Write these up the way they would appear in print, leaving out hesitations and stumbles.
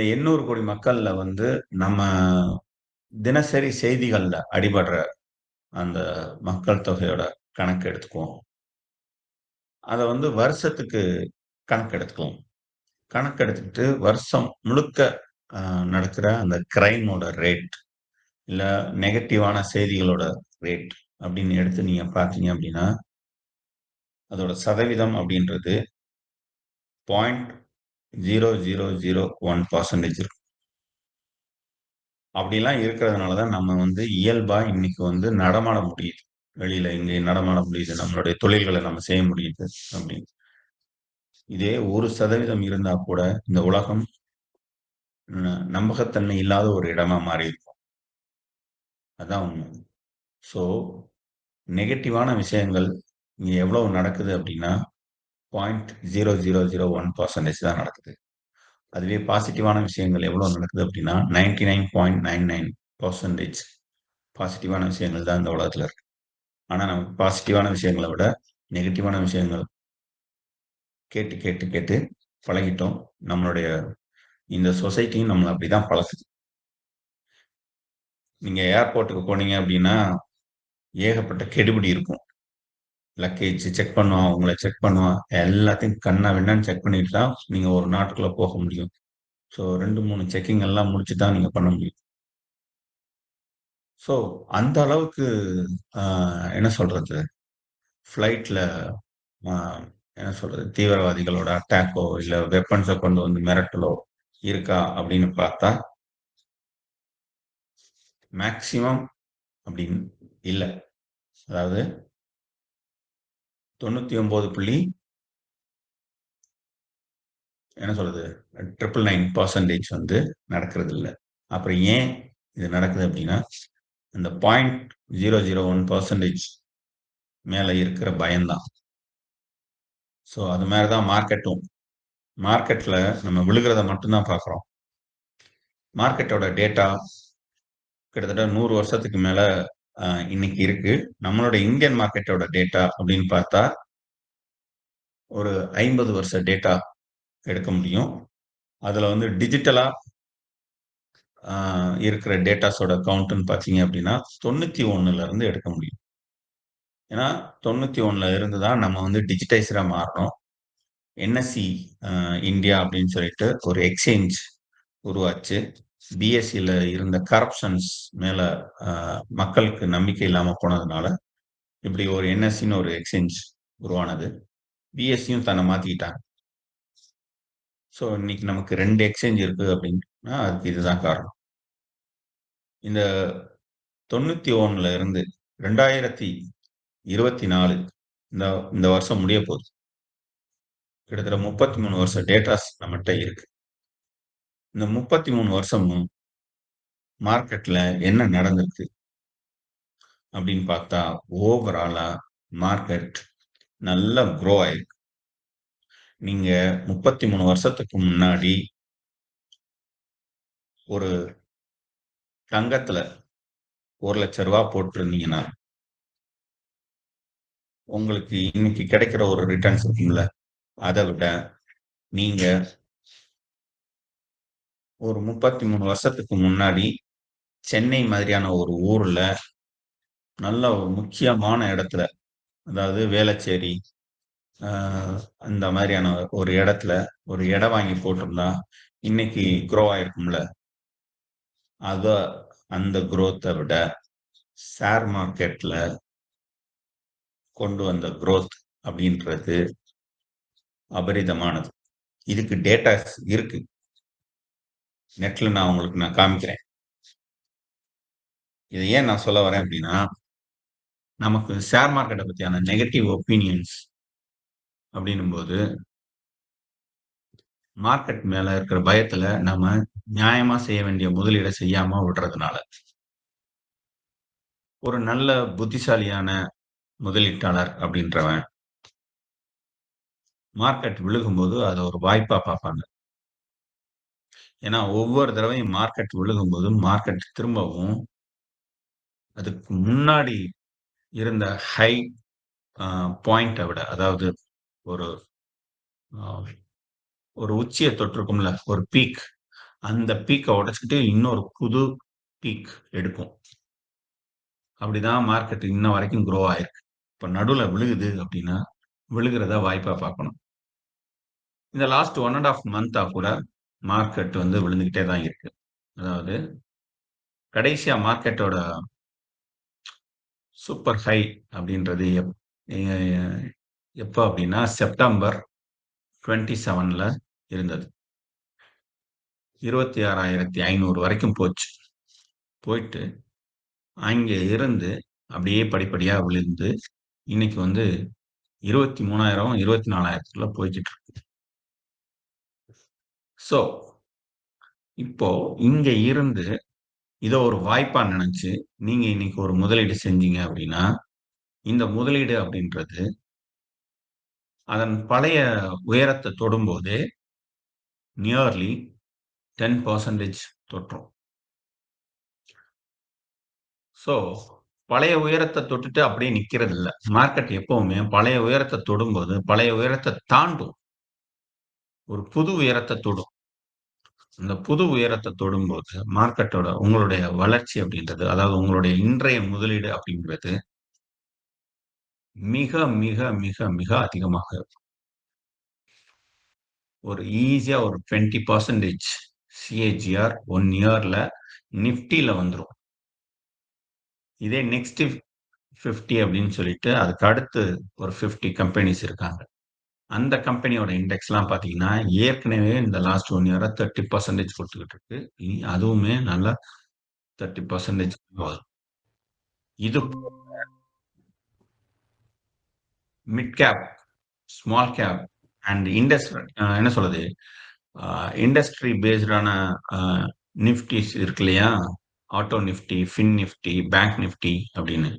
இந்த 800 கோடி மக்கள்ல வந்து நம்ம தினசரி செய்திகள்ல அடிபடுற அந்த மக்கள் தொகையோட கணக்கு எடுத்துக்குவோம். அத வந்து வருஷத்துக்கு கணக்கு எடுத்துக்குவோம். கணக்கு எடுத்துக்கிட்டு வருஷம் முழுக்க அ நடக்கிற அந்த கிரைமோட ரேட், இல்ல நெகட்டிவான செய்திகளோட ரேட் அப்படின்னு எடுத்து நீங்க பார்த்தீங்க அப்படின்னா, அதோட சதவீதம் அப்படின்றது 0.0001% இருக்கும். அப்படிலாம் இருக்கிறதுனால தான் நம்ம வந்து இயல்பா இன்னைக்கு வந்து நடமாட முடியுது. வெளியில எங்கேயும் நடமாட முடியுது. நம்மளுடைய தொழில்கள நம்ம செய்ய முடியுது அப்படின்னு. இதே 1% இருந்தா கூட இந்த உலகம் நம்பகத்தன்மை இல்லாத ஒரு இடமா மாறியிருக்கும். அதான் உண்மை. ஸோ நெகட்டிவான விஷயங்கள் இங்க எவ்வளவு நடக்குது அப்படின்னா, 0.0001% தான் நடக்குது. அதுவே பாசிட்டிவான விஷயங்கள் எவ்வளவு நடக்குது அப்படின்னா, 99.99% பாசிட்டிவான விஷயங்கள் தான் இந்த உலகத்துல இருக்கு. ஆனா நமக்கு பாசிட்டிவான விஷயங்கள விட, நெகட்டிவான விஷயங்கள் கேட்டு, கேட்டு, கேட்டு பழகிட்டோம். நம்மளுடைய இந்த சொசைட்டியும் நம்மள அப்படிதான் பழக்குது. நீங்க ஏர்போர்ட்டுக்கு போனீங்க அப்படின்னா, ஏகப்பட்ட கெடுபிடி இருக்கும். லக்கேஜ் செக் பண்ணுவான், உங்கள செக் பண்ணுவான். எல்லாத்தையும் கன்னா பின்னான்னு செக் பண்ணிட்டு தான் நீங்க ஒரு நாட்டுக்குள்ள போக முடியும். ஸோ 2, 3 செக்கிங் எல்லாம் முடிச்சு தான் நீங்க பண்ண முடியும். ஸோ அந்த அளவுக்கு அ என்ன சொல்றது? ஃப்ளைட்ல அ என்ன சொல்றது? தீவிரவாதிகளோட அட்டாக்கோ, இல்ல வெப்பன்ஸ கொண்டு வந்து மிரட்டலோ இருக்கா அப்படின்னு பார்த்தா, மேக்ஸிமம் அப்படின்னு இல்ல. அதாவது 99 புள்ளி என்ன சொல்றது? 999% வந்து நடக்கிறதில்ல. அப்புறம் ஏன் இது நடக்குது அப்படின்னா, இந்த 0.001% மேல இருக்கிற பயம் தான். ஸோ அது மாரி தான் மார்க்கெட்டும். மார்க்கெட்ல நம்ம விழுகிறத மட்டும் தான் பார்க்குறோம். மார்க்கெட்டோட டேட்டா கிட்டத்தட்ட 100 வருஷத்துக்கு மேல இன்னைக்கு இருக்கு. நம்மளோட இந்தியன் மார்க்கெட்டோட டேட்டா அப்படின்னு பார்த்தா, ஒரு 50 வருஷ டேட்டா எடுக்க முடியும். அதுல வந்து டிஜிட்டலா அ இருக்கிற டேட்டாஸோட கவுண்ட்ன்னு பார்த்தீங்க அப்படின்னா, 91ல இருந்து எடுக்க முடியும். ஏன்னா 91ல இருந்து தான் நம்ம வந்து டிஜிடைஸ்டா மாறுனோம். என்எஸ்சி இந்தியா அப்படின்னு சொல்லிட்டு ஒரு எக்ஸ்சேஞ்ச் உருவாச்சு. பிஎஸ்சில இருந்த கரப்ஷன்ஸ் மேல அ மக்களுக்கு நம்பிக்கை இல்லாம போனதுனால, இப்படி ஒரு என்எஸ்சின்னு ஒரு எக்ஸ்சேஞ்ச் உருவானது. பிஎஸ்சியும் தன்னை மாத்திக்கிட்டாங்க. ஸோ இன்னைக்கு நமக்கு 2 எக்ஸ்சேஞ்ச் இருக்கு அப்படின்னா, அதுக்கு இதுதான் காரணம். இந்த 91ல இருந்து 2024 இந்த இந்த வருஷம் முடியப் போகுது. கிட்டத்தட்ட 33 வருஷம் டேட்டாஸ் நம்மட்ட இருக்கு. இந்த 33 வருஷமும் மார்க்கெட்ல என்ன நடந்திருக்கு அப்படின்னு பார்த்தா, ஓவராலா மார்க்கெட் நல்லா குரோ ஆயிருக்கு. நீங்க 33 வருஷத்துக்கு முன்னாடி ஒரு தங்கத்துல ரூ. 1,00,000 போட்டிருந்தீங்கன்னா, உங்களுக்கு இன்னைக்கு கிடைக்கிற ஒரு ரிட்டர்ன்ஸ் இருக்கும்ல, அத விட நீங்க ஒரு 33 வருஷத்துக்கு முன்னாடி சென்னை மாதிரியான ஒரு ஊர்ல நல்ல ஒரு முக்கியமான இடத்துல, அதாவது வேளச்சேரி, அ அந்த மாதிரியான ஒரு இடத்துல ஒரு இடம் வாங்கி போட்டிருந்தா, இன்னைக்கு குரோ ஆயிருக்கும்ல. அத அந்த குரோத்த விட ஷேர் மார்க்கெட்ல கொண்டு வந்த குரோத் அப்படின்றது அபரிதமானது. இதுக்கு டேட்டாஸ் இருக்கு. நெட்ல நான் உங்களுக்கு காமிக்கிறேன். இத ஏன் நான் சொல்ல வரேன் அப்படின்னா, நமக்கு ஷேர் மார்க்கெட்ட பத்தியான நெகட்டிவ் ஒப்பீனியன்ஸ் அப்படின்னும்போது, மார்க்கெட் மேல இருக்கிற பயத்துல நம்ம நியாயமா செய்ய வேண்டிய முதலீட செய்யாம விடுறதுனால. ஒரு நல்ல புத்திசாலியான முதலீட்டாளர் அப்படின்றவன், மார்க்கெட் விழுகும்போது அத ஒரு வாய்ப்பா பார்ப்பாங்க. ஏன்னா ஒவ்வொரு தடவையும் மார்க்கெட் விழுகும்போதும், மார்க்கெட் திரும்பவும் அதுக்கு முன்னாடி இருந்த ஹை அ பாயிண்ட்ட விட, அதாவது ஒரு அ ஒரு உச்சிய தொட்டிருக்கும்ல, ஒரு பீக். அந்த பீக்க உடைச்சுக்கிட்டு இன்னொரு புது பீக் எடுக்கும். அப்படிதான் மார்க்கெட் இன்ன வரைக்கும் குரோ ஆயிருக்கு. இப்ப நடுவுல விழுகுது அப்படின்னா, விழுகிறத வாய்ப்பா பார்க்கணும். இந்த லாஸ்ட் 1 1/2 மந்த்தா கூட மார்க்கெட் வந்து விழுந்துகிட்டே தான் இருக்கு. அதாவது கடைசியா மார்க்கெட்டோட சூப்பர் ஹை அப்படின்றது எ எப்ப அப்படின்னா, செப்டம்பர் 27ல இருந்தது. 26,500 வரைக்கும் போச்சு. போயிட்டு அங்க இருந்து அப்படியே படிப்படியா விழுந்து, இன்னைக்கு வந்து 23,000 24,000க்குள்ள போய்க்கிட்டு இருக்கு. ஸோ, இப்போ இங்க இருந்து இத ஒரு வாய்ப்பா நெனச்சு, நீங்க இன்னைக்கு ஒரு முதலீடு செஞ்சீங்க அப்படின்னா, இந்த முதலீடு அப்படின்றது அதன் பழைய உயரத்த தொடும்போதே நியர்லி 10% தொற்றும். ஸோ, பழைய உயரத்த தொட்டுட்டு அப்படியே நிக்கிறதில்ல. மார்க்கெட் எப்பவுமே பழைய உயரத்த தொடும்போது, பழைய உயரத்த தாண்டும். ஒரு புது உயரத்த தொடும். அந்த புது உயரத்த தொடும்போது, மார்க்கெட்டோட உங்களுடைய வளர்ச்சி அப்படின்றது, அதாவது உங்களுடைய இன்றைய முதலீடு அப்படிங்கிறது மிக, மிக, மிக, மிக அதிகமாக இருக்கும். ஒரு ஈஸியா ஒரு 20% சிஏஜிஆர் 1 இயர்ல நிஃப்டில வந்துரும். இதே நெக்ஸ்ட் 50 அப்படின்னு சொல்லிட்டு, அதுக்கு அடுத்து ஒரு 50 கம்பெனிஸ் இருக்காங்க. அந்த கம்பெனியோட இண்டெக்ஸ்லாம் பார்த்தீங்கன்னா, ஏற்கனவே இந்த லாஸ்ட் 1 இயரா 30% குடுத்துக்கிட்டு இருக்கு. இனி அதுவுமே நல்லா 30% வரும். இது mid cap, small cap and என்ன சொல்றது? அ இண்டஸ்ட்ரி பேஸ்டான அ நிஃப்டிஸ் இருக்கு இல்லையா? Auto Nifty, fin Nifty, bank Nifty அப்படின்னு.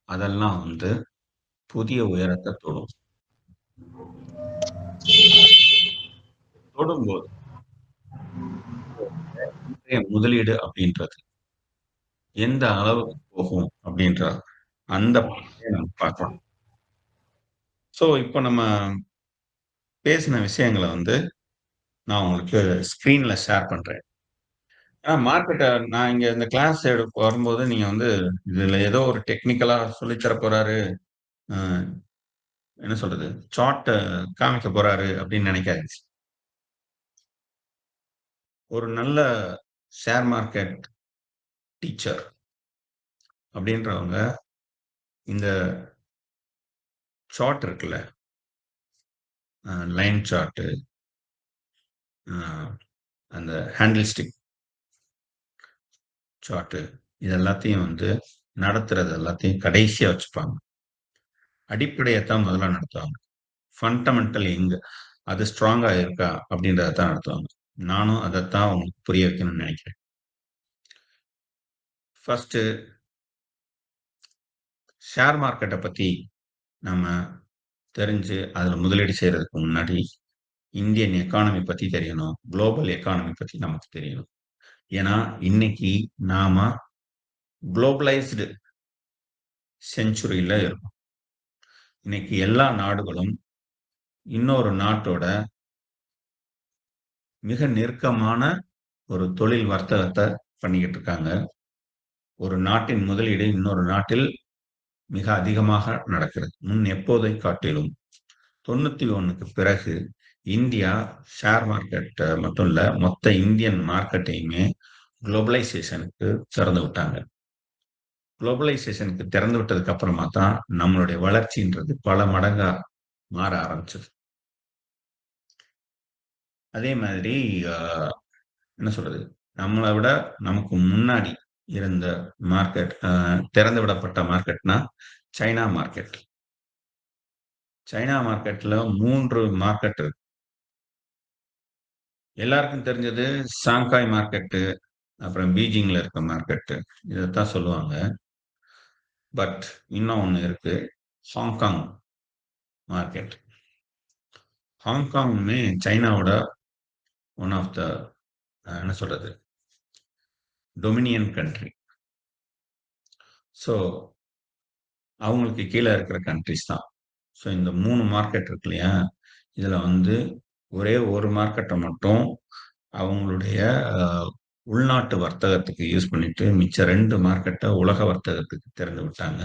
அதெல்லாம் வந்து புதிய உயரத்த தொடும். தொடும்போது இன்றைய முதலீடு அப்படின்றது எந்த அளவுக்கு போகும் அப்படின்ற அந்த படத்தை நம்ம பார்க்கணும். ஸோ, இப்ப நம்ம பேசின விஷயங்கள வந்து நான் உங்களுக்கு ஸ்க்ரீன்ல ஷேர் பண்றேன். ஏன்னா மார்க்கெட்ட நான் இங்க இந்த கிளாஸ் வரும்போது நீங்க வந்து இதுல ஏதோ ஒரு டெக்னிக்கலா சொல்லி தர போறாரு. அ என்ன சொல்றது? சார்ட்ட காமிக்க போறாரு அப்படின்னு நினைக்காதீங்க. ஒரு நல்ல ஷேர் மார்க்கெட் டீச்சர் அப்படின்றவங்க இந்த சார்ட் இருக்குல்ல, லைன் சார்ட், அ அந்த ஹேண்டில் ஸ்டிக் சார்ட் இது எல்லாத்தையும் வந்து நடத்துறது எல்லாத்தையும் கடைசியா வச்சுப்பாங்க. அடிப்படையத்தான் முதல்ல நடத்துவாங்க. ஃபண்டமெண்டல் எங்க அது ஸ்ட்ராங்கா இருக்கா அப்படின்றத தான் நடத்துவாங்க. நானும் அதத்தான் உங்களுக்கு புரிய வைக்கணும்னு நினைக்கிறேன். ஃபர்ஸ்ட்டு ஷேர் மார்க்கெட்ட பத்தி நம்ம தெரிஞ்சு அதுல முதலீடு செய்றதுக்கு முன்னாடி, இந்தியன் எக்கானமி பத்தி தெரியணும். குளோபல் எக்கானமி பத்தி நமக்கு தெரியணும். ஏன்னா, இன்னைக்கு நாம குளோபலைஸ்டு செஞ்சுரில இருக்கோம். இன்னைக்கு எல்லா நாடுகளும் இன்னொரு நாட்டோட மிக நெருக்கமான ஒரு தொழில் வர்த்தகத்த பண்ணிக்கிட்டு இருக்காங்க. ஒரு நாட்டின் முதலீடு இன்னொரு நாட்டில் மிக அதிகமாக நடக்கிறது. முன் எப்போதை காட்டிலும் 91க்கு பிறகு இந்தியா ஷேர் மார்க்கெட் மட்டும் இல்ல, மொத்த இந்தியன் மார்க்கெட்டையுமே குளோபலைசேஷனுக்கு திறந்து விட்டாங்க. குளோபலைசேஷனுக்கு திறந்து விட்டதுக்கு அப்புறமா தான் நம்மளுடைய வளர்ச்சின்றது பல மடங்கா மாற ஆரம்பிச்சது. அதே மாதிரி அ என்ன சொல்றது? நம்மள விட நமக்கு முன்னாடி இருந்த மார்க்கெட் திறந்து விடப்பட்ட மார்க்கெட்னா, சைனா மார்க்கெட். சைனா மார்க்கெட்ல 3 மார்க்கெட் இருக்கு. எல்லாருக்கும் தெரிஞ்சது ஷாங்காய் மார்க்கெட்டு, அப்புறம் பீஜிங்ல இருக்க மார்க்கெட்டு. இதத்தான் சொல்லுவாங்க. பட் இன்னும் ஒண்ணு இருக்கு. Hong Kong market. ஹாங்காங்குமே சைனாவோட ஒன் ஆஃப் த என்ன சொல்றது? Dominion country. ஸோ அவங்களுக்கு கீழ இருக்கிற கண்ட்ரீஸ் தான். ஸோ இந்த 3 மார்க்கெட் இருக்கு இல்லையா? இதுல வந்து ஒரே ஒரு மார்க்கெட்ட மட்டும் அவங்களுடைய அ உள்நாட்டு வர்த்தகத்துக்கு யூஸ் பண்ணிட்டு, மிச்ச 2 மார்க்கெட்ட உலக வர்த்தகத்துக்கு திறந்து விட்டாங்க.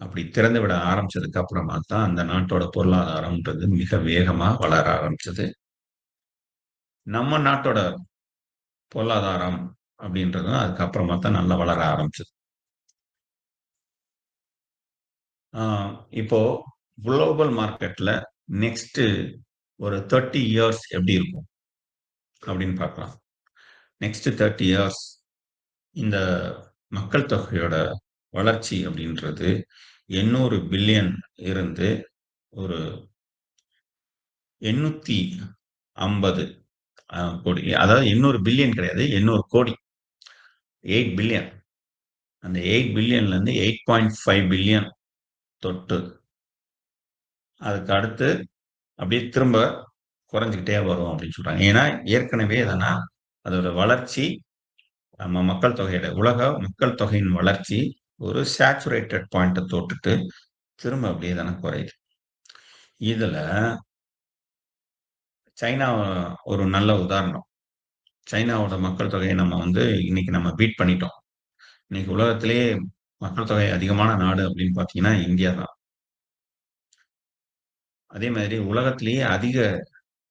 அப்படி திறந்து விட ஆரம்பிச்சதுக்கு அப்புறமா தான், அந்த நாட்டோட பொருளாதாரம்ன்றது மிக வேகமா வளர ஆரம்பிச்சது. நம்ம நாட்டோட பொருளாதாரம் அப்படின்றதும் அதுக்கப்புறமா தான் நல்லா வளர ஆரம்பிச்சது. ஆ இப்போ குளோபல் மார்க்கெட்ல நெக்ஸ்ட் ஒரு 30 இயர்ஸ் எப்படி இருக்கும் அப்படின்னு பார்க்கலாம். நெக்ஸ்ட் 30 இயர்ஸ் இந்த மக்கள் தொகையோட வளர்ச்சி அப்படின்றது 800 பில்லியன் இருந்து ஒரு 850 கோடி. அதாவது 800 பில்லியன் கிடையாது. 800 கோடி. 8 பில்லியன். அந்த 8 பில்லியன்லேருந்து 8.5 பில்லியன் தொட்டு, அதுக்கு அடுத்து அப்படியே திரும்ப குறைஞ்சுக்கிட்டே வரும் அப்படின்னு சொல்றாங்க. ஏன்னா, ஏற்கனவே என்னன்னா, அதோட வளர்ச்சி நம்ம மக்கள் தொகையோட உலக மக்கள் தொகையின் வளர்ச்சி ஒரு சேச்சுரேட்டட் பாயிண்ட்ட தொட்டுட்டு, திரும்ப அப்படியே தானே குறையுது. இதுல சைனா ஒரு நல்ல உதாரணம். சைனாவோட மக்கள் தொகைய நம்ம இன்னைக்கு நம்ம பீட் பண்ணிட்டோம். இன்னைக்கு உலகத்திலேயே மக்கள் தொகை அதிகமான நாடு அப்படின்னு பார்த்தீங்கன்னா, இந்தியா தான். அதே மாதிரி உலகத்திலேயே அதிக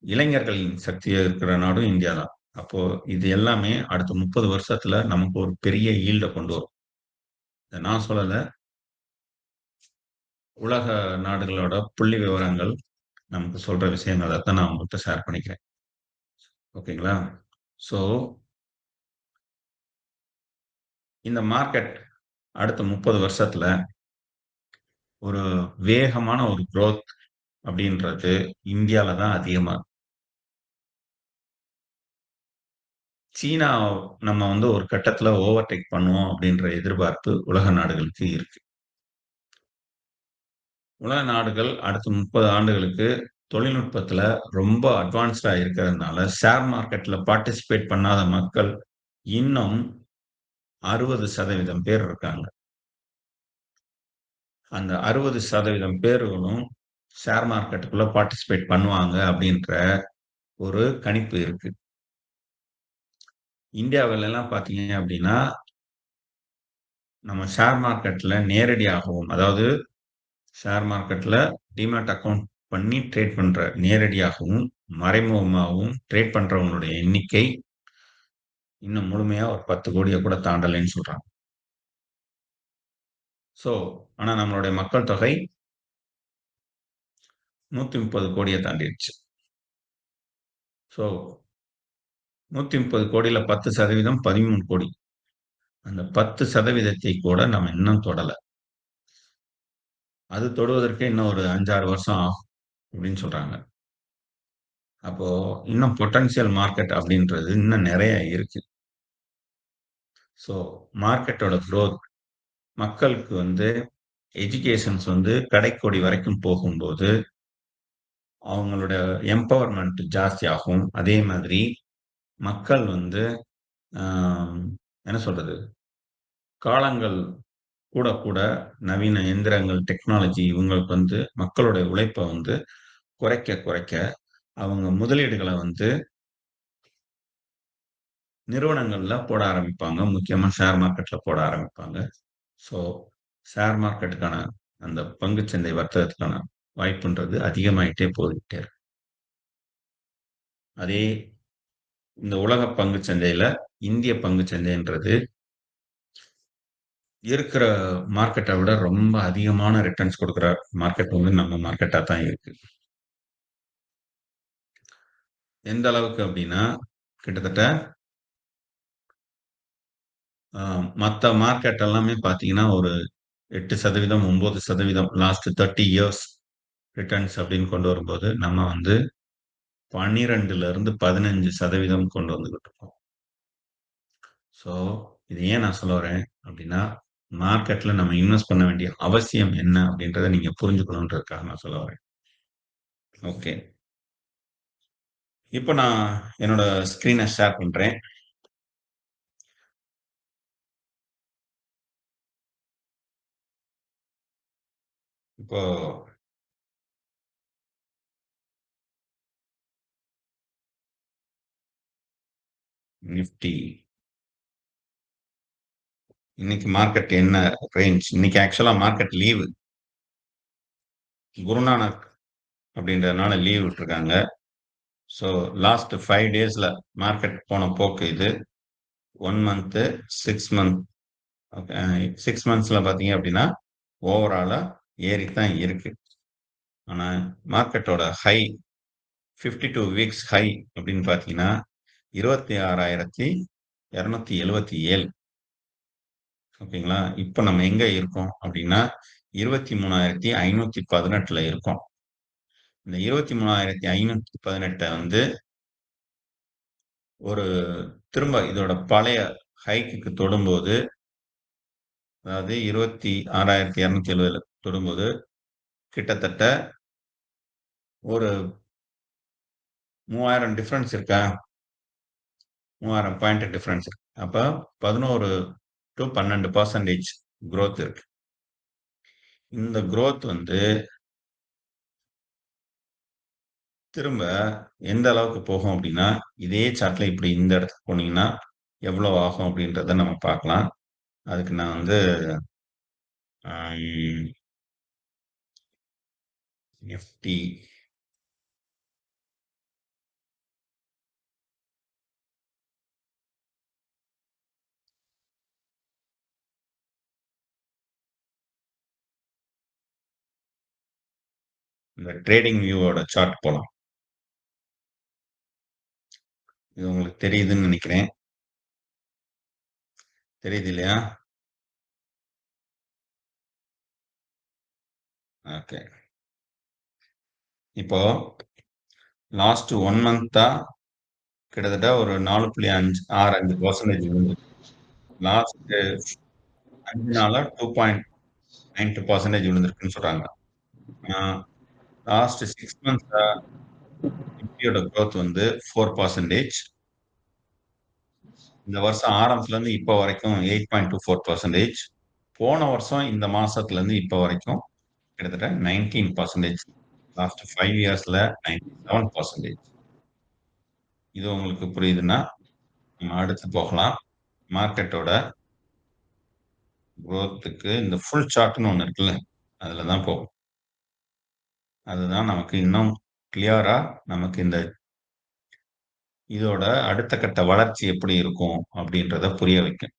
இளைஞர்களின் சக்தியா இருக்கிற நாடும் இந்தியா தான். அப்போ இது எல்லாமே அடுத்த 30 வருஷத்துல நமக்கு ஒரு பெரிய ஈல்ட கொண்டு வரும். இத நான் சொல்லல. உலக நாடுகளோட புள்ளி விவரங்கள் நமக்கு சொல்ற விஷயங்கள தான் நான் உங்கள்ட்ட ஷேர் பண்ணிக்கிறேன். ஓகேங்களா? ஸோ இந்த மார்க்கெட் அடுத்த 30 வருஷத்துல ஒரு வேகமான ஒரு குரோத் அப்படின்றது இந்தியால தான் அதிகமா சீனா நம்ம ஒரு கட்டத்துல ஓவர்டேக் பண்ணுவோம் அப்படின்ற எதிர்பார்ப்பு உலக நாடுகளுக்கு இருக்கு. உலக நாடுகள் அடுத்த 30 ஆண்டுகளுக்கு தொழில்நுட்பத்துல ரொம்ப அட்வான்ஸ்டா இருக்கிறதுனால, ஷேர் மார்க்கெட்ல பார்ட்டிசிபேட் பண்ணாத மக்கள் இன்னும் 60% பேர் இருக்காங்க. அந்த 60% பேர்களும் ஷேர் மார்க்கெட்டுக்குள்ள பார்ட்டிசிபேட் பண்ணுவாங்க அப்படின்ற ஒரு கணிப்பு இருக்கு. இந்தியாவுலலாம் பார்த்தீங்க அப்படின்னா, நம்ம ஷேர் மார்க்கெட்ல நேரடியாகவும், அதாவது ஷேர் மார்க்கெட்ல டிமேட் அக்கவுண்ட் பண்ணி ட்ரேட் பண்ற நேரடியாகவும், மறைமுகமாகவும் ட்ரேட் பண்றவங்களுடைய எண்ணிக்கை இன்னும் முழுமையா ஒரு 10,00,00,000 கூட தாண்டலைன்னு சொல்றாங்க. ஸோ, ஆனா நம்மளுடைய மக்கள் தொகை 130,00,00,000 தாண்டிருச்சு. ஸோ 130,00,00,000ல 10% 13,00,00,000. அந்த 10% கூட நம்ம இன்னும் தொடல. அது தொடுவதற்கு இன்னும் ஒரு 5, 6 வருஷம் ஆகும் அப்படின்னு சொல்றாங்க. அப்போ இன்னும் பொட்டன்ஷியல் மார்க்கெட் அப்படின்றது இன்னும் நெறைய இருக்கு. ஸோ மார்க்கெட்டோட குரோத் மக்களுக்கு எஜுகேஷன்ஸ் கடைக்கோடி வரைக்கும் போகும்போது, அவங்களோட எம்பவர்மென்ட் ஜாஸ்தியாகும். அதே மாதிரி மக்கள் அ என்ன சொல்றது? காலங்கள் கூட கூட நவீன எந்திரங்கள், டெக்னாலஜி இவங்களுக்கு மக்களுடைய உழைப்ப குறைக்க குறைக்க, அவங்க முதலீடுகள நிறுவனங்கள்ல போட ஆரம்பிப்பாங்க. முக்கியமா ஷேர் மார்க்கெட்ல போட ஆரம்பிப்பாங்க. ஸோ, ஷேர் மார்க்கெட்டுக்கான அந்த பங்குச்சந்தை வர்த்தகத்துக்கான வாய்ப்புன்றது அதிகமாயிட்டே போய்க்கிட்டே இருக்கு. அதே இந்த உலக பங்குச் சந்தையில இந்திய பங்குச் சந்தைன்றது இருக்கிற மார்க்கெட்ட விட ரொம்ப அதிகமான ரிட்டர்ன்ஸ் குடுக்குற மார்க்கெட் நம்ம மார்க்கெட்டா தான் இருக்கு. எந்த அளவுக்கு அப்டின்னா, கிட்டத்தட்ட அ மத்த மார்க்கெட் எல்லாமே பார்த்தீங்கன்னா, ஒரு 8% 9% லாஸ்ட் 30 இயர்ஸ் ரிட்டர்ன்ஸ் அப்டின்னு கொண்டு வரும்போது, நம்ம 12லிருந்து 15% கொண்டு வந்துகிட்டு இருக்கோம். ஸோ, இது ஏன் நான் சொல்ல வரேன் அப்டின்னா, மார்க்கெட்ல நம்ம இன்வெஸ்ட் பண்ண வேண்டிய அவசியம் என்ன அப்டின்றத நீங்க புரிஞ்சுக்கணுன்றதுக்காக நான் சொல்ல வரேன். ஓகே. இப்ப நான் என்னோட ஸ்க்ரீன ஷேர் பண்றேன். இப்போ நிஃப்டி இன்னைக்கு மார்க்கெட் என்ன ரேஞ்ச்? இன்னைக்கு ஆக்சுவலா மார்க்கெட் லீவு, குருநானக் அப்படின்றதுனால லீவ் விட்டுருக்காங்க. ஸோ லாஸ்ட் 5 டேஸ்ல மார்க்கெட் போன போக்கு இது. 1 மந்த்து, 6 மந்த். ஓகே, 6 மந்த்ஸ்ல பார்த்தீங்க அப்படின்னா ஓவராலா ஏறித்தான் இருக்கு. ஆனா மார்க்கெட்டோட ஹை 52 வீக்ஸ் ஹை அப்படின்னு பார்த்தீங்கன்னா 26,277. ஓகேங்களா? இப்போ நம்ம எங்க இருக்கோம் அப்படின்னா 23,518ல இருக்கோம். இந்த 23,518 வந்து ஒரு திரும்ப இதோட பழைய ஹைக்கு தொடும்போது, அதாவது 26,270 தொடும்போது கிட்டத்தட்ட ஒரு 3000 டிஃபரன்ஸ் இருக்கா? 3000 பாயிண்ட் டிஃபரன்ஸ் இருக்கு. அப்ப 11 to 12% growth இருக்கு. இந்த growth வந்து திரும்ப எந்த அளவுக்கு போகும் அப்படின்னா, இதே சார்ட்ல இப்படி இந்த இடத்துக்கு போனீங்கன்னா எவ்வளவு ஆகும் அப்படின்றத நம்ம பார்க்கலாம். அதுக்கு நான் வந்து நிஃப்டி இந்த ட்ரேடிங் வியூவோட சார்ட் போலாம். இது உங்களுக்கு தெரியுதுன்னு நினைக்கிறேன். தெரியுது இல்லையா? ஓகே. இப்போ லாஸ்ட் 1 மந்த்தா கிட்டத்தட்ட ஒரு 4.65% விழுந்து, லாஸ்ட் 5 நாளா 2.92% விழுந்திருக்குன்னு சொல்றாங்க. லாஸ்ட் 6 மந்த்ஸா நிஃப்டியோட growth வந்து 4%. இந்த வருஷம் ஆரம்பத்துல இருந்து இப்ப வரைக்கும் 8.24%. போன வருஷம் இந்த மாசத்துல இருந்து இப்ப வரைக்கும் கிட்டத்தட்ட 19%. லாஸ்ட் 5 இயர்ஸ்ல 97%. இது உங்களுக்கு புரியுதுன்னா நம்ம அடுத்து போகலாம். மார்க்கெட்டோட growthக்கு இந்த ஃபுல் சார்ட்னு ஒண்ணு இருக்குல்ல, அதுலதான் போகும். அதுதான் நமக்கு இன்னும் கிளியரா நமக்கு இந்த இதோட அடுத்த கட்ட வளர்ச்சி எப்படி இருக்கும் அப்படின்றத புரிய வைக்கும்.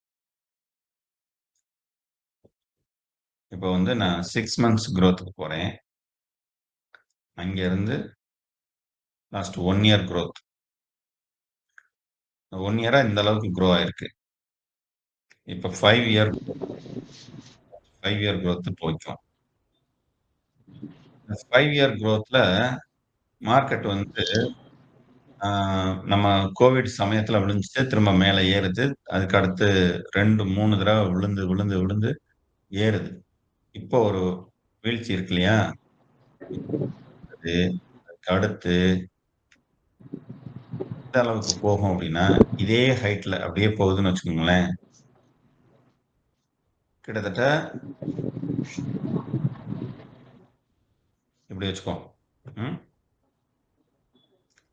இப்போ வந்து நான் 6 மந்த்ஸ் growthக்கு போறேன். அங்க இருந்து லாஸ்ட் 1 இயர் growth. 1 இயரா இந்த அளவுக்கு grow ஆயிருக்கு. இப்ப 5 இயர் growth போய்க்கும். 5 இயர் growthல மார்க்கெட் வந்து நம்ம கோவிட் சமயத்துல விழுந்துச்சு, திரும்ப மேல ஏறுது. அதுக்கு அடுத்து 2, 3 தடவை விழுந்து விழுந்து விழுந்து ஏறுது. இப்போ ஒரு வீழ்ச்சி இருக்கு இல்லையா? அது அதுக்கு அடுத்து எந்த அளவுக்கு போகும் அப்படின்னா, இதே ஹைட்ல அப்படியே போகுதுன்னு வச்சுக்கோங்களேன். கிட்டத்தட்ட இப்படி வச்சுக்கோ. ம்.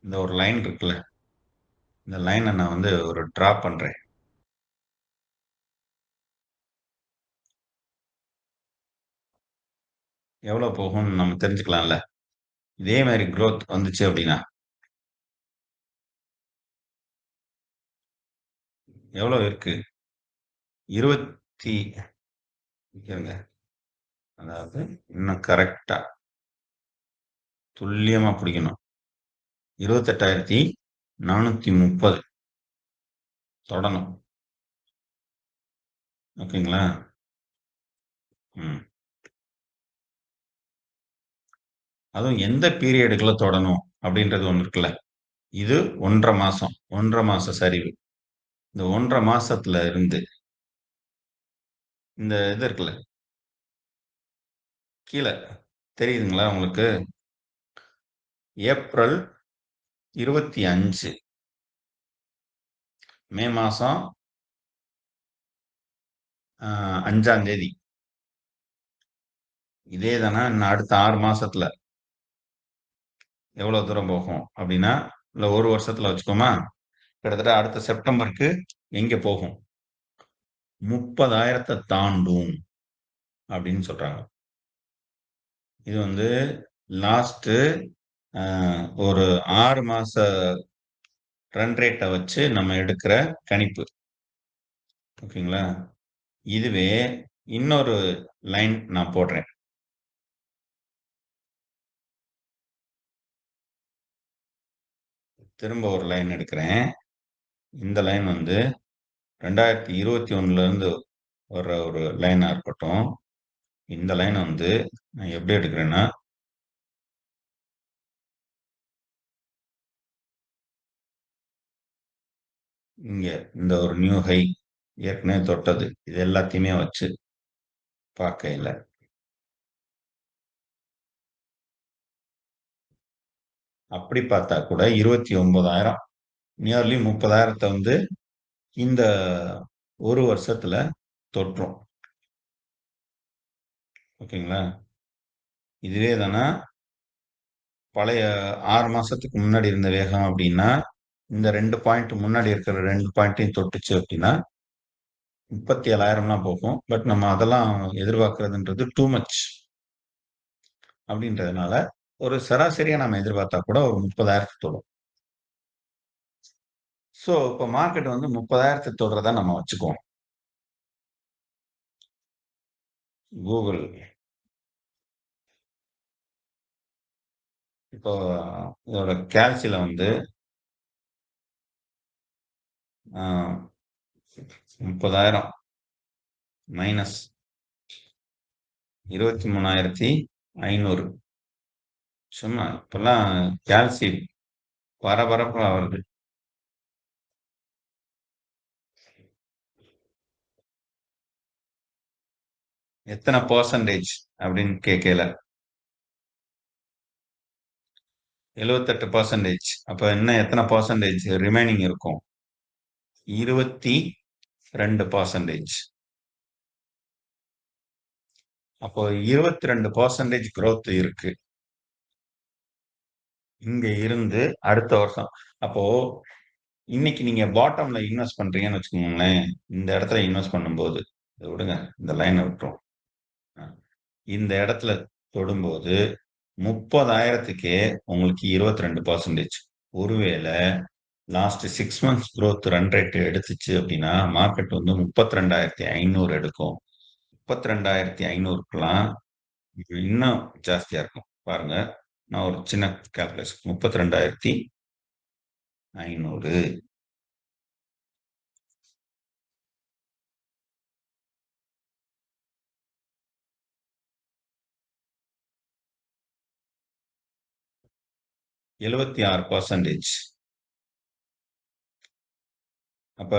இந்த ஒரு லைன் இருக்குல்ல, இந்த லைனை நான் வந்து ஒரு டிரா பண்றேன். எவ்வளவு போகும்னு நம்ம தெரிஞ்சுக்கலாம்ல. இதே மாதிரி growth வந்துச்சு அப்படின்னா எவ்வளவு இருக்கு? 20 இருங்க. அதாவது இன்னும் கரெக்டா துல்லியமா பிடிக்கணும். 28,430 தொடணும். ஓகேங்களா? ம். அதுவும் எந்த பீரியடுக்குள்ள தொடணும் அப்படின்றது ஒண்ணு இருக்குல்ல. இது 1.5 மாசம். 1.5 மாச சரிவு. இந்த 1.5 மாசத்துல இருந்து இந்த இது இருக்குல்ல, கீழ தெரியுதுங்களா உங்களுக்கு? ஏப்ரல் 25, மே மாசம் 5ஆம் தேதி. இதே தானா இன்னும் அடுத்த 6 மாசத்துல எவ்வளவு தூரம் போகும் அப்படின்னா, இல்ல 1 வருஷத்துல வச்சுக்கோமா? கிட்டத்தட்ட அடுத்த செப்டம்பருக்கு எங்க போகும்? 30,000 தாண்டும் அப்படின்னு சொல்றாங்க. இது வந்து லாஸ்ட் ஒரு 6 மாச ரன் ரேட்ட வச்சு நம்ம எடுக்கிற கணிப்பு. ஓகேங்களா? இதுவே இன்னொரு லைன் நான் போடுறேன். திரும்ப ஒரு லைன் எடுக்கிறேன். இந்த லைன் வந்து 2021ல இருந்து வர்ற ஒரு லைனா இருக்கட்டும். இந்த லைன் வந்து நான் எப்படி எடுக்கிறேன்னா, இங்க இந்த ஒரு நியூ ஹை ஏற்கனவே தொட்டது. இது எல்லாத்தையுமே வச்சு பார்க்கையில, அப்படி பார்த்தா கூட 29,000 நியர்லி 30,000 வந்து இந்த ஒரு வருஷத்துல தொற்றும். ஓகேங்களா? இதுவே தானா பழைய 6 மாசத்துக்கு முன்னாடி இருந்த வேகம் அப்படின்னா, இந்த 2 பாயிண்ட் முன்னாடி இருக்கிற 2 பாயிண்ட்டையும் தொட்டுச்சு அப்படின்னா, 37,000லாம் போகும். பட் நம்ம அதெல்லாம் எதிர்பார்க்கிறதுன்றது டூ மச் அப்படின்றதுனால, ஒரு சராசரியா நம்ம எதிர்பார்த்தா கூட ஒரு 30,000 தொடும். ஸோ, இப்ப மார்க்கெட் வந்து 30,000 தொடுறதா நம்ம வச்சுக்குவோம். கூகுள் இப்போ இதோட கால்சில வந்து அ 30,000 மைனஸ் 23,500 சும்மா இப்பல்லாம் கால்சி பரபரப்பா வருது. எத்தன பெர்சன்டேஜ் அப்படின்னு கேட்கையில 78%. அப்ப இன்னும் எத்தன பெர்சன்டேஜ் ரிமைனிங் இருக்கும்? 22%. அப்போ 22% growth இருக்கு. இங்க இருந்து அடுத்த வருஷம். அப்போ இன்னைக்கு நீங்க பாட்டம்ல இன்வெஸ்ட் பண்றீங்கன்னு வச்சுக்கோங்களேன். இந்த இடத்துல இன்வெஸ்ட் பண்ணும்போது, இத விடுங்க. இந்த லைன விட்டுருவோம். அ இந்த இடத்துல தொடும்போது 30,000க்கே உங்களுக்கு 22%. ஒருவேள last 6 months growth run rate எடுத்துச்சு அப்படின்னா, மார்க்கெட் வந்து 32,500 எடுக்கும். 32,500க்குலாம் இது இன்னும் ஜாஸ்தியா இருக்கும். பாருங்க. நான் ஒரு சின்ன கால்குலேஷன் 32,500 76%. அப்ப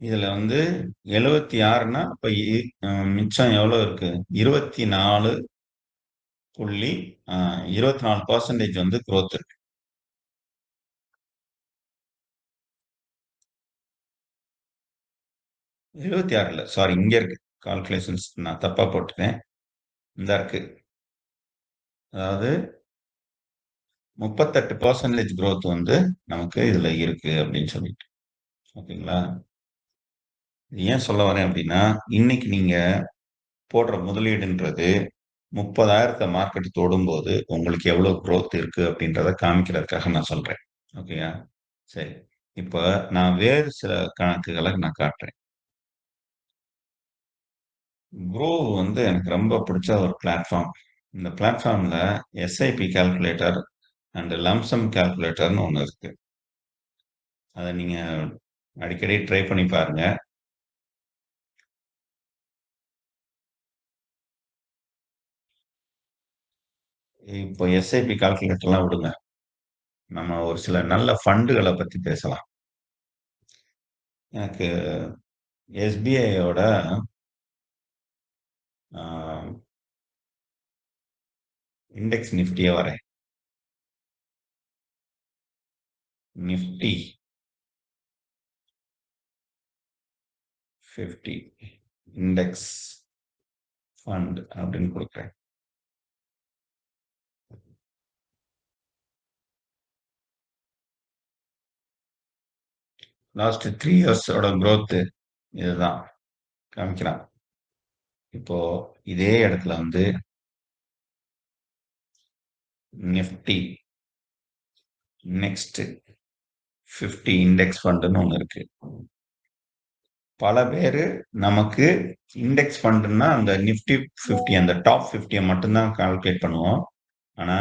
இதுல வந்து 76ன்னா அப்ப மிச்சம் எவ்வளவு இருக்கு? 24 புள்ளி 24% வந்து குரோத் இருக்கு. 76 இல்ல. சாரி இங்க இருக்கு. கால்குலேஷன்ஸ் நான் தப்பா போட்டுட்டேன். இந்தா இருக்கு. அதாவது 38% growth வந்து நமக்கு இதுல இருக்கு அப்படின்னு சொல்லிட்டு. ஓகேங்களா? இது ஏன் சொல்ல வரேன் அப்படின்னா, இன்னைக்கு நீங்க போடுற முதலீடுன்றது 30,000 மார்க்கெட் தொடும்போது உங்களுக்கு எவ்வளவு growth இருக்கு அப்படின்றத காமிக்கிறதுக்காக நான் சொல்றேன். ஓகேயா? சரி. இப்ப நான் வேறு சில கணக்குகள நான் காட்டுறேன். Grove வந்து எனக்கு ரொம்ப பிடிச்ச ஒரு பிளாட்ஃபார்ம். இந்த பிளாட்ஃபார்ம்ல SIP calculator and lump sum கால்குலேட்டர்ன்னு ஒண்ணு இருக்கு. அத நீங்க அடிக்கடி ட்ரை பண்ணி பாருங்க. இப்போ எஸ்ஐபி கால்குலேட்டர்லாம் விடுங்க. நம்ம ஒரு சில நல்ல ஃபண்டுகள பத்தி பேசலாம். எனக்கு எஸ்பிஐயோட அ இண்டெக்ஸ் நிஃப்டிய வரேன். நிஃப்டி 50 இண்டெக்ஸ் ஃபண்ட் அப்படின்னு குடுக்குறேன். லாஸ்ட் 3 இயர்ஸோட growth இதுதான் காமிக்கிறான். இப்போ இதே இடத்துல வந்து நிஃப்டி நெக்ஸ்ட் 50 இண்டெக்ஸ் ஃபண்டுன்னு ஒண்ணு இருக்கு. பல பேரு நமக்கு இண்டெக்ஸ் ஃபண்டுன்னா அந்த நிஃப்டி 50 அந்த டாப் 50 மட்டும்தான் கால்குலேட் பண்ணுவோம். ஆனா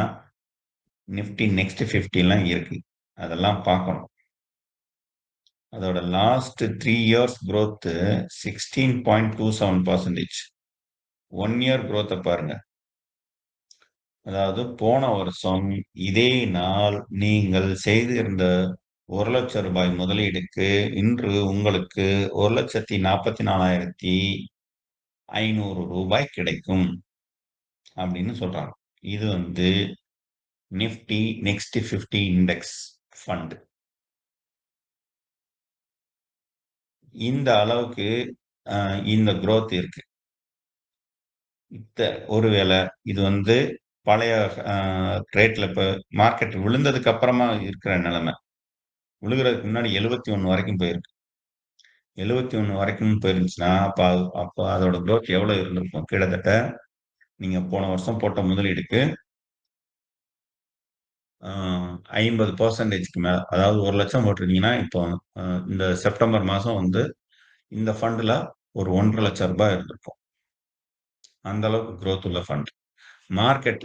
நிஃப்டி நெக்ஸ்ட் 50 எல்லாம் இருக்கு. அதெல்லாம் பார்க்கணும். அதோட last 3 years growth 16.27%. 1 year growth பாருங்க. அதாவது போன வருஷம் இதே நாள் நீங்கள் செய்திருந்த 1,00,000 ரூபாய் முதலீடுக்கு இன்று உங்களுக்கு 1,44,500 ரூபாய் கிடைக்கும் அப்படின்னு சொல்றாங்க. இது வந்து நிஃப்டி நெக்ஸ்ட் 50 இண்டெக்ஸ் ஃபண்ட். இந்த அளவுக்கு இந்த growth இருக்கு. ஒருவேளை இது வந்து பழைய ரேட்ல இப்ப மார்க்கெட் விழுந்ததுக்கு அப்புறமா இருக்கிற நிலைமை. விழுகிறதுக்கு முன்னாடி 71 வரைக்கும் போயிருக்கு. 71 வரைக்கும் போயிருந்துச்சுன்னா அப்ப அதோட growth எவ்வளவு இருந்திருக்கும்? கிட்டத்தட்ட நீங்க போன வருஷம் போட்ட முதலீடுக்கு 50%க்கு மேல, அதாவது 1,00,000 போட்டிருக்கீங்கன்னா இப்போ இந்த செப்டம்பர் மாசம் வந்து இந்த ஃபண்ட்ல ஒரு 1,50,000 ரூபாய் இருந்திருக்கும். அந்த அளவுக்கு growth உள்ள ஃபண்ட். மார்க்கெட்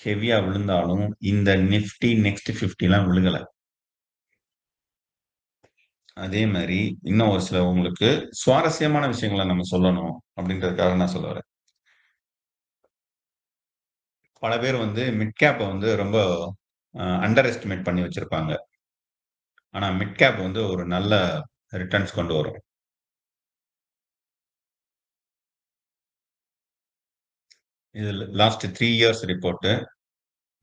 ஹெவியா விழுந்தாலும் இந்த நிஃப்டி நெக்ஸ்ட் 50 எல்லாம் விழுகல. அதே மாதிரி இன்னும் ஒரு சில உங்களுக்கு சுவாரஸ்யமான விஷயங்களை நம்ம சொல்லணும் அப்படின்றதுக்காக நான் சொல்ல வரேன். பல பேர் வந்து மிட் கேப்பை வந்து ரொம்ப அண்டர் எஸ்டிமேட் பண்ணி வச்சிருப்பாங்க. ஆனா மிட் கேப் வந்து ஒரு நல்ல ரிட்டர்ன்ஸ் கொண்டு வரும். இது last 3 years report,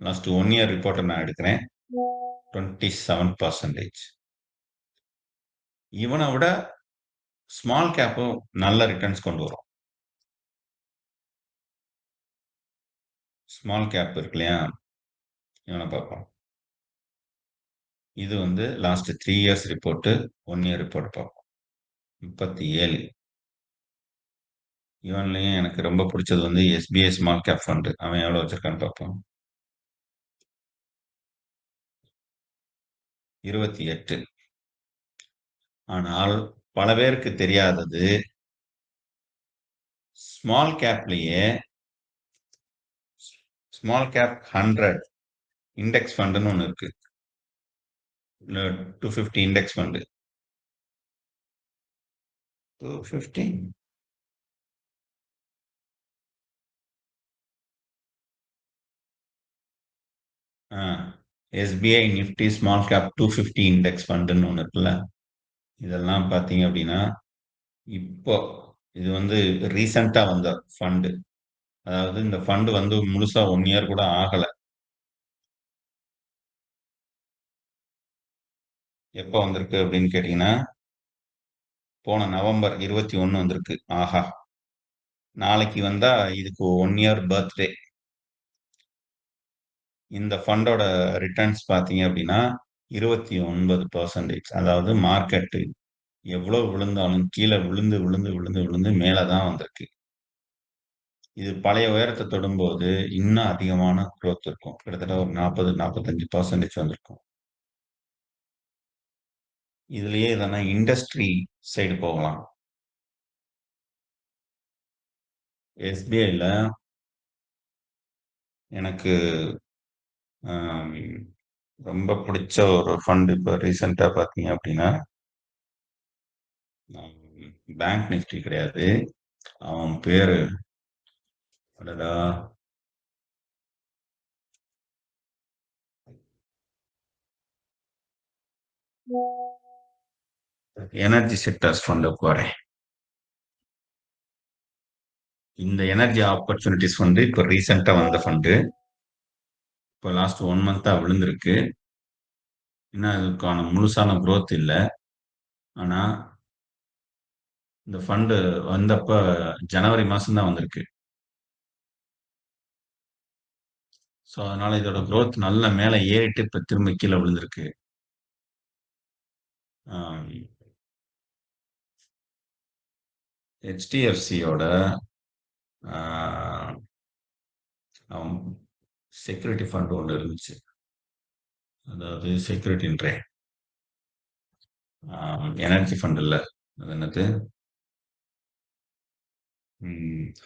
last 1 year ரிப்போர்ட்டை நான் எடுக்கிறேன். 27%. இவனை விட ஸ்மால் கேப்பும் நல்ல ரிட்டர்ன்ஸ் கொண்டு வரும். ஸ்மால் கேப் இருக்கு இல்லையா, இவனை பார்ப்போம். இது வந்து last 3 years report, 1 year report பார்ப்போம். 37. இவன்லயும் எனக்கு ரொம்ப பிடிச்சது வந்து எஸ்பிஐ ஸ்மால் கேப் ஃபண்ட். அவன் எவ்வளவு வச்சிருக்கான்னு பார்ப்போம். 28. ஆனால் பல பேருக்கு தெரியாதது, ஸ்மால் கேப்லயே ஸ்மால் கேப் 100 இண்டெக்ஸ் ஃபண்டுன்னு ஒண்ணு இருக்கு. 250 index fund. 250 SBI Nifty small cap 250 index ஃபண்டுன்னு ஒண்ணு இருக்குல்ல. இதெல்லாம் பார்த்தீங்க அப்படின்னா இப்போ இது வந்து ரீசெண்டா வந்த ஃபண்டு. அதாவது இந்த ஃபண்டு வந்து முழுசா 1 இயர் கூட ஆகல. எப்போ வந்திருக்கு அப்படின்னு கேட்டீங்கன்னா போன நவம்பர் 21 வந்திருக்கு. ஆஹா, நாளைக்கு வந்தா இதுக்கு 1 இயர் பர்த்டே. இந்த ஃபண்டோட ரிட்டர்ன்ஸ் பார்த்தீங்க அப்படின்னா 29%. அதாவது மார்க்கெட் எவ்வளவு விழுந்தாலும் கீழே விழுந்து விழுந்து விழுந்து விழுந்து மேலதான் வந்திருக்கு. இது பழைய உயரத்தை தொடும்போது இன்னும் அதிகமான growth இருக்கும். கிட்டத்தட்ட ஒரு 40-45% வந்திருக்கும். இதுலயே இதெல்லாம் இண்டஸ்ட்ரி சைடு போகலாம். எஸ்பிஐல எனக்கு ஆம், ரொம்ப பிடிச்ச ஒரு ஃபண்ட் இப்போ ரீசெண்டா பார்த்தீங்க அப்படின்னா பேங்க் நிஃப்டி கிடையாது. அவன் பேரு அடடா, எனர்ஜி செக்டர்ஸ் ஃபண்ட் போறேன். இந்த எனர்ஜி ஆப்பர்ச்சுனிட்டிஸ் ஃபண்ட் இப்போ ரீசெண்டா வந்த ஃபண்டு. இப்போ லாஸ்ட் 1 மந்த்தா விழுந்திருக்கு. இன்னும் அதுக்கான முழுசான growth இல்லை. ஆனா இந்த ஃபண்டு வந்தப்ப ஜனவரி மாசம் தான் வந்திருக்கு. ஸோ அதனால இதோட growth நல்ல மேலே ஏறிட்டு இப்ப திரும்ப கீழே விழுந்திருக்கு. ஆம், ஹெச்டிஎஃப்சியோட செக்யூரிட்டி ஃபண்ட் ஒன்று இருந்துச்சு. அதாவது செக்யூரிட்டின்றேன், எனர்ஜி ஃபண்ட் இல்ல. அது என்னது?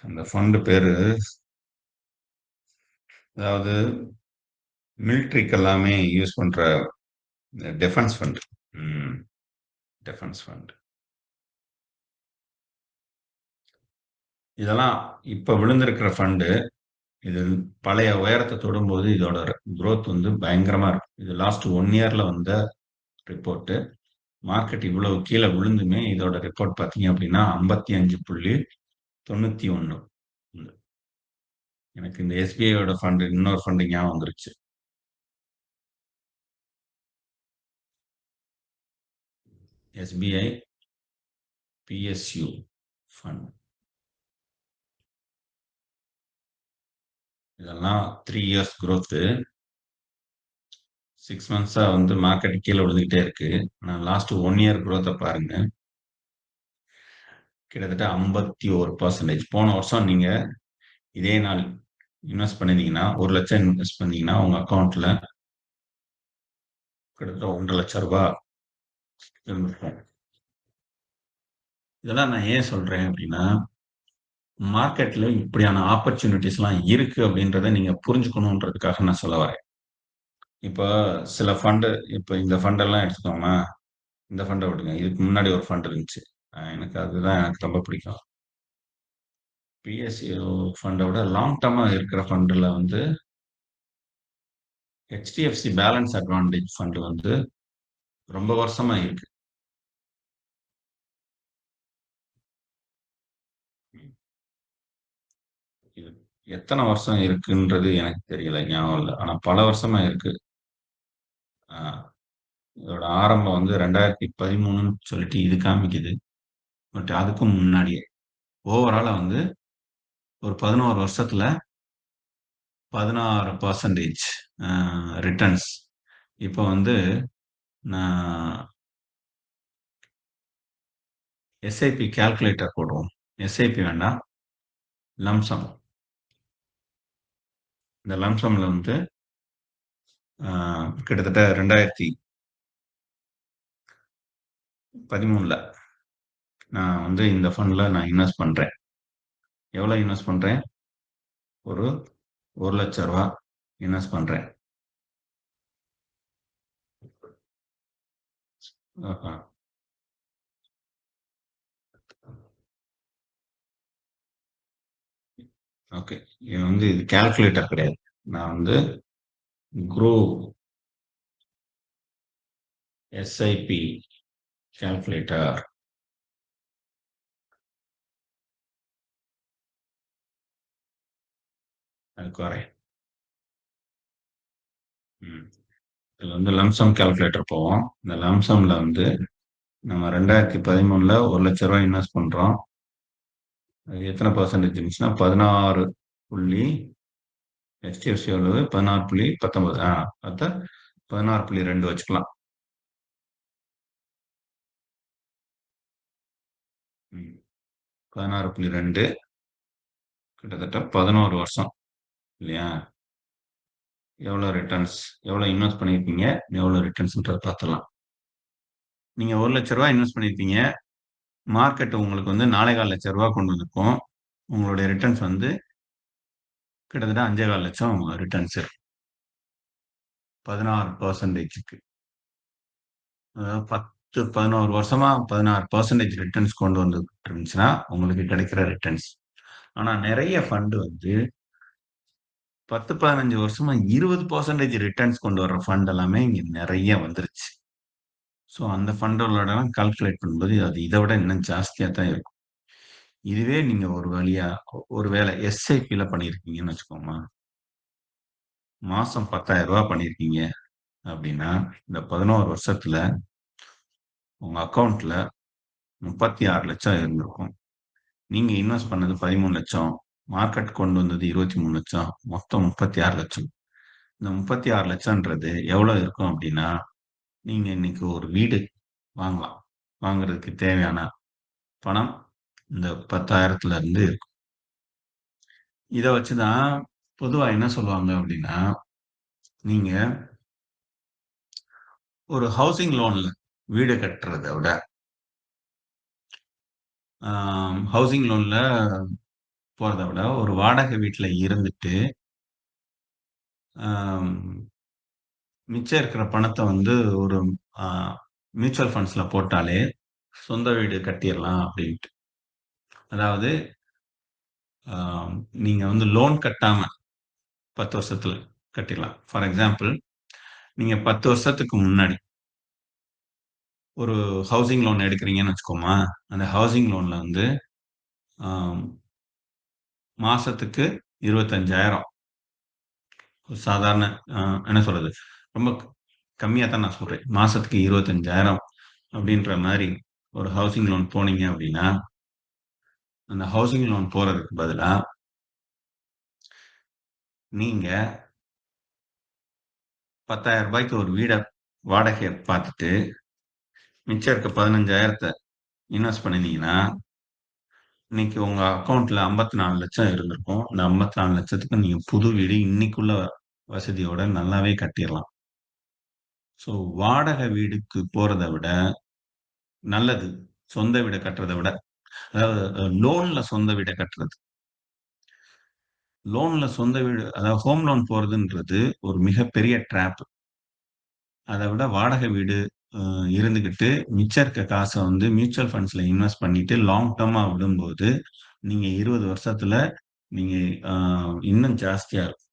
அந்த ஃபண்ட் பேரு, அதாவது மிலிட்ரிக்கு எல்லாமே யூஸ் பண்ற டிஃபென்ஸ் ஃபண்ட். ம். Defence fund. இதெல்லாம் இப்ப விழுந்திருக்கிற ஃபண்டு. இது பழைய உயரத்தை தொடும்போது இதோட growth வந்து பயங்கரமா இருக்கும். இது லாஸ்ட் 1 இயர்ல வந்த ரிப்போர்ட். மார்க்கெட் இவ்வளவு கீழே விழுந்துமே இதோட ரிப்போர்ட் பார்த்தீங்க அப்படின்னா 55.91. எனக்கு இந்த எஸ்பிஐயோட ஃபண்ட், இன்னொரு ஃபண்ட் ஞாபகம் வந்துருச்சு. SBI PSU fund. இதெல்லாம் 3 இயர்ஸ் growth. 6 மந்த்ஸா வந்து மார்க்கெட் கீழே விழுந்துகிட்டே இருக்கு. நான் லாஸ்ட் 1 இயர் growth பாருங்க, கிட்டத்தட்ட 51%. போன வருஷம் நீங்க இதே நாள் இன்வெஸ்ட் பண்ணிருந்தீங்கன்னா, 1 லட்சம் இன்வெஸ்ட் பண்ணீங்கன்னா உங்க அக்கௌண்ட்ல கிட்டத்தட்ட 1.5 லட்சம் ரூபாய் இருந்திருக்கும். இதெல்லாம் நான் ஏன் சொல்றேன் அப்படின்னா, மார்க்கெட்ல இப்படியான ஆப்பர்ச்சுனிட்டிஸ் எல்லாம் இருக்கு அப்படின்றத நீங்க புரிஞ்சுக்கணுன்றதுக்காக நான் சொல்ல வரேன். இப்ப சில ஃபண்ட், இப்ப இந்த ஃபண்ட் எல்லாம் எடுத்துக்கோங்களேன். இந்த ஃபண்ட விடுங்க. இதுக்கு முன்னாடி ஒரு ஃபண்ட் இருந்துச்சு. எனக்கு ரொம்ப பிடிக்கும். பிஎஸ்யூ ஃபண்ட விட லாங் டர்மா இருக்கிற ஃபண்டுல வந்து ஹெச்டிஎஃப்சி பேலன்ஸ் அட்வான்டேஜ் ஃபண்ட் வந்து ரொம்ப வருஷமா இருக்கு. இது எத்தனை வருஷம் இருக்குன்றது எனக்கு தெரியல, ஞாபகம் இல்ல. ஆனா பல வருஷமா இருக்கு. இதோட ஆரம்பம் வந்து 2013ன்னு சொல்லிட்டு இது காமிக்குது. பட் அதுக்கும் முன்னாடியே ஓவராலா வந்து ஒரு 11 வருஷத்துல 16% ரிட்டர்ன்ஸ். இப்போ வந்து நான் எஸ்ஐபி கால்குலேட்டர் போடுவோம். எஸ்ஐபி வேண்டாம், லம்சம். இந்த லம்சம்ல வந்து கிட்டத்தட்ட 2013ல நான் வந்து இந்த ஃபண்ட்ல நான் இன்வெஸ்ட் பண்றேன். எவ்வளவு இன்வெஸ்ட் பண்றேன்? ஒரு 1 லட்சம் ரூபாய் இன்வெஸ்ட் பண்றேன். ஓகே. இது வந்து இது கால்குலேட்டர் கிடையாது. நான் வந்து குரூ எஸ்ஐபி கால்குலேட்டர். அதுக்கு வரேன். இதுல வந்து லம்சம் கால்குலேட்டர் போவோம். இந்த லம்சம்ல வந்து நம்ம 2013ல 1 லட்சம் ரூபாய் இன்வெஸ்ட் பண்றோம். அது எத்தனை பர்சன்டேஜ் இருந்துச்சுன்னா 16 புள்ளி, ஹெச்டிஎஃப்சி எவ்வளவு? 16.19. பார்த்தா 16.2 வச்சுக்கலாம். 16.2 கிட்டத்தட்ட 11 வருஷம் இல்லையா? எவ்வளவு ரிட்டர்ன்ஸ், எவ்வளவு இன்வெஸ்ட் பண்ணிருக்கீங்க, எவ்வளவு ரிட்டர்ன்ஸ்ன்றத பார்த்துடலாம். நீங்க 1 லட்சம் ரூபாய் இன்வெஸ்ட் பண்ணிருக்கீங்க. மார்க்கெட் உங்களுக்கு வந்து 4.25 லட்சம் ரூபாய் கொண்டு வந்திருக்கும். உங்களுடைய ரிட்டர்ன்ஸ் வந்து கிட்டத்தட்ட 5.25 லட்சம் ரிட்டர்ன்ஸ் இருக்கு. 16%. அதாவது 11 வருஷமா 16% ரிட்டர்ன்ஸ் கொண்டு வந்துட்டு இருந்துச்சுன்னா உங்களுக்கு கிடைக்கிற ரிட்டர்ன்ஸ். ஆனா நிறைய ஃபண்ட் வந்து 10-15 வருஷமா 20% ரிட்டர்ன்ஸ் கொண்டு வர்ற ஃபண்ட் எல்லாமே இங்க நிறைய வந்துருச்சு. ஸோ அந்த ஃபண்டோட கால்குலேட் பண்ணும்போது அது இதை விட இன்னும் ஜாஸ்தியா தான் இருக்கும். இதுவே நீங்க ஒரு வேளை எஸ்ஐபில பண்ணியிருக்கீங்கன்னு வச்சுக்கோங்க, மாசம் 10,000 ரூபாய் பண்ணியிருக்கீங்க அப்படின்னா இந்த 11 வருஷத்துல உங்க அக்கௌண்ட்ல 36 லட்சம் இருந்திருக்கும். நீங்க இன்வெஸ்ட் பண்ணது 13 லட்சம், மார்க்கெட் கொண்டு வந்தது 23 லட்சம், மொத்தம் 36 லட்சம். இந்த 36 லட்சம்ன்றது எவ்வளவு இருக்கும் அப்படின்னா, நீங்க இன்னைக்கு ஒரு வீடு வாங்கலாம். வாங்குறதுக்கு தேவையான பணம் இந்த 10,000த்துல இருந்து இருக்கும். இத வச்சு தான் பொதுவா என்ன சொல்லுவாங்க அப்டின்னா, நீங்க ஒரு ஹவுசிங் லோன்ல வீடு கட்டுறத விட, ஆ ஹவுசிங் லோன்ல போறத விட, ஒரு வாடகை வீட்ல இருந்துட்டு, ஆம் மிச்சம் இருக்கிற பணத்த வந்து ஒரு ஆ மியூச்சுவல் ஃபண்ட்ஸ்ல போட்டாலே, சொந்த வீடு கட்டிறலாம் அப்டின்ட்டு. அதாவது ஆ நீங்க வந்து லோன் கட்டாம 10 வருஷத்துல கட்டிறலாம். ஃபார் எக்ஸாம்பிள் நீங்க 10 வருஷத்துக்கு முன்னாடி ஒரு ஹவுசிங் லோன் எடுக்கிறீங்கன்னு வச்சுக்கோமா, அந்த ஹவுசிங் லோன்ல வந்து ஆம் மாசத்துக்கு 25,000 சாதாரண அ என்ன சொல்றது? ரொம்ப கம்மியா தான் நான் சொல்றேன். மாசத்துக்கு 25,000 அப்படின்ற மாரி ஒரு ஹவுசிங் லோன் போனீங்க அப்படின்னா, அந்த ஹவுசிங் லோன் போறதுக்கு பதிலா, நீங்க ரூ. 10,000க்கு ஒரு வீட வாடகைய பார்த்துட்டு, மிச்சம் இருக்க 15,000த்த இன்வெஸ்ட் பண்ணுனீங்கன்னா, இன்னைக்கு உங்க அக்கவுண்ட்ல 54,00,000 இருந்திருக்கும். அந்த 54,00,000த்துக்கு நீங்க புது வீடு இன்னைக்குள்ள வசதியோட நல்லாவே கட்டிறலாம். ஸோ வாடகை வீடுக்கு போறத விட நல்லது. சொந்த வீட கட்டுறத விட. அதாவது லோன்ல சொந்த வீட கட்டுறது. லோன்ல சொந்த வீடு அதாவது ஹோம் லோன் போறதுன்றது ஒரு மிகப்பெரிய ட்ராப். அத விட வாடகை வீடு அ இருந்துகிட்டு, மிச்சம் இருக்க காச வந்து மியூச்சுவல் ஃபண்ட்ஸ்ல இன்வெஸ்ட் பண்ணிட்டு லாங் டர்மா விடும்போது, நீங்க 20 வருஷத்துல நீங்க அ இன்னும் ஜாஸ்தியா இருக்கும்.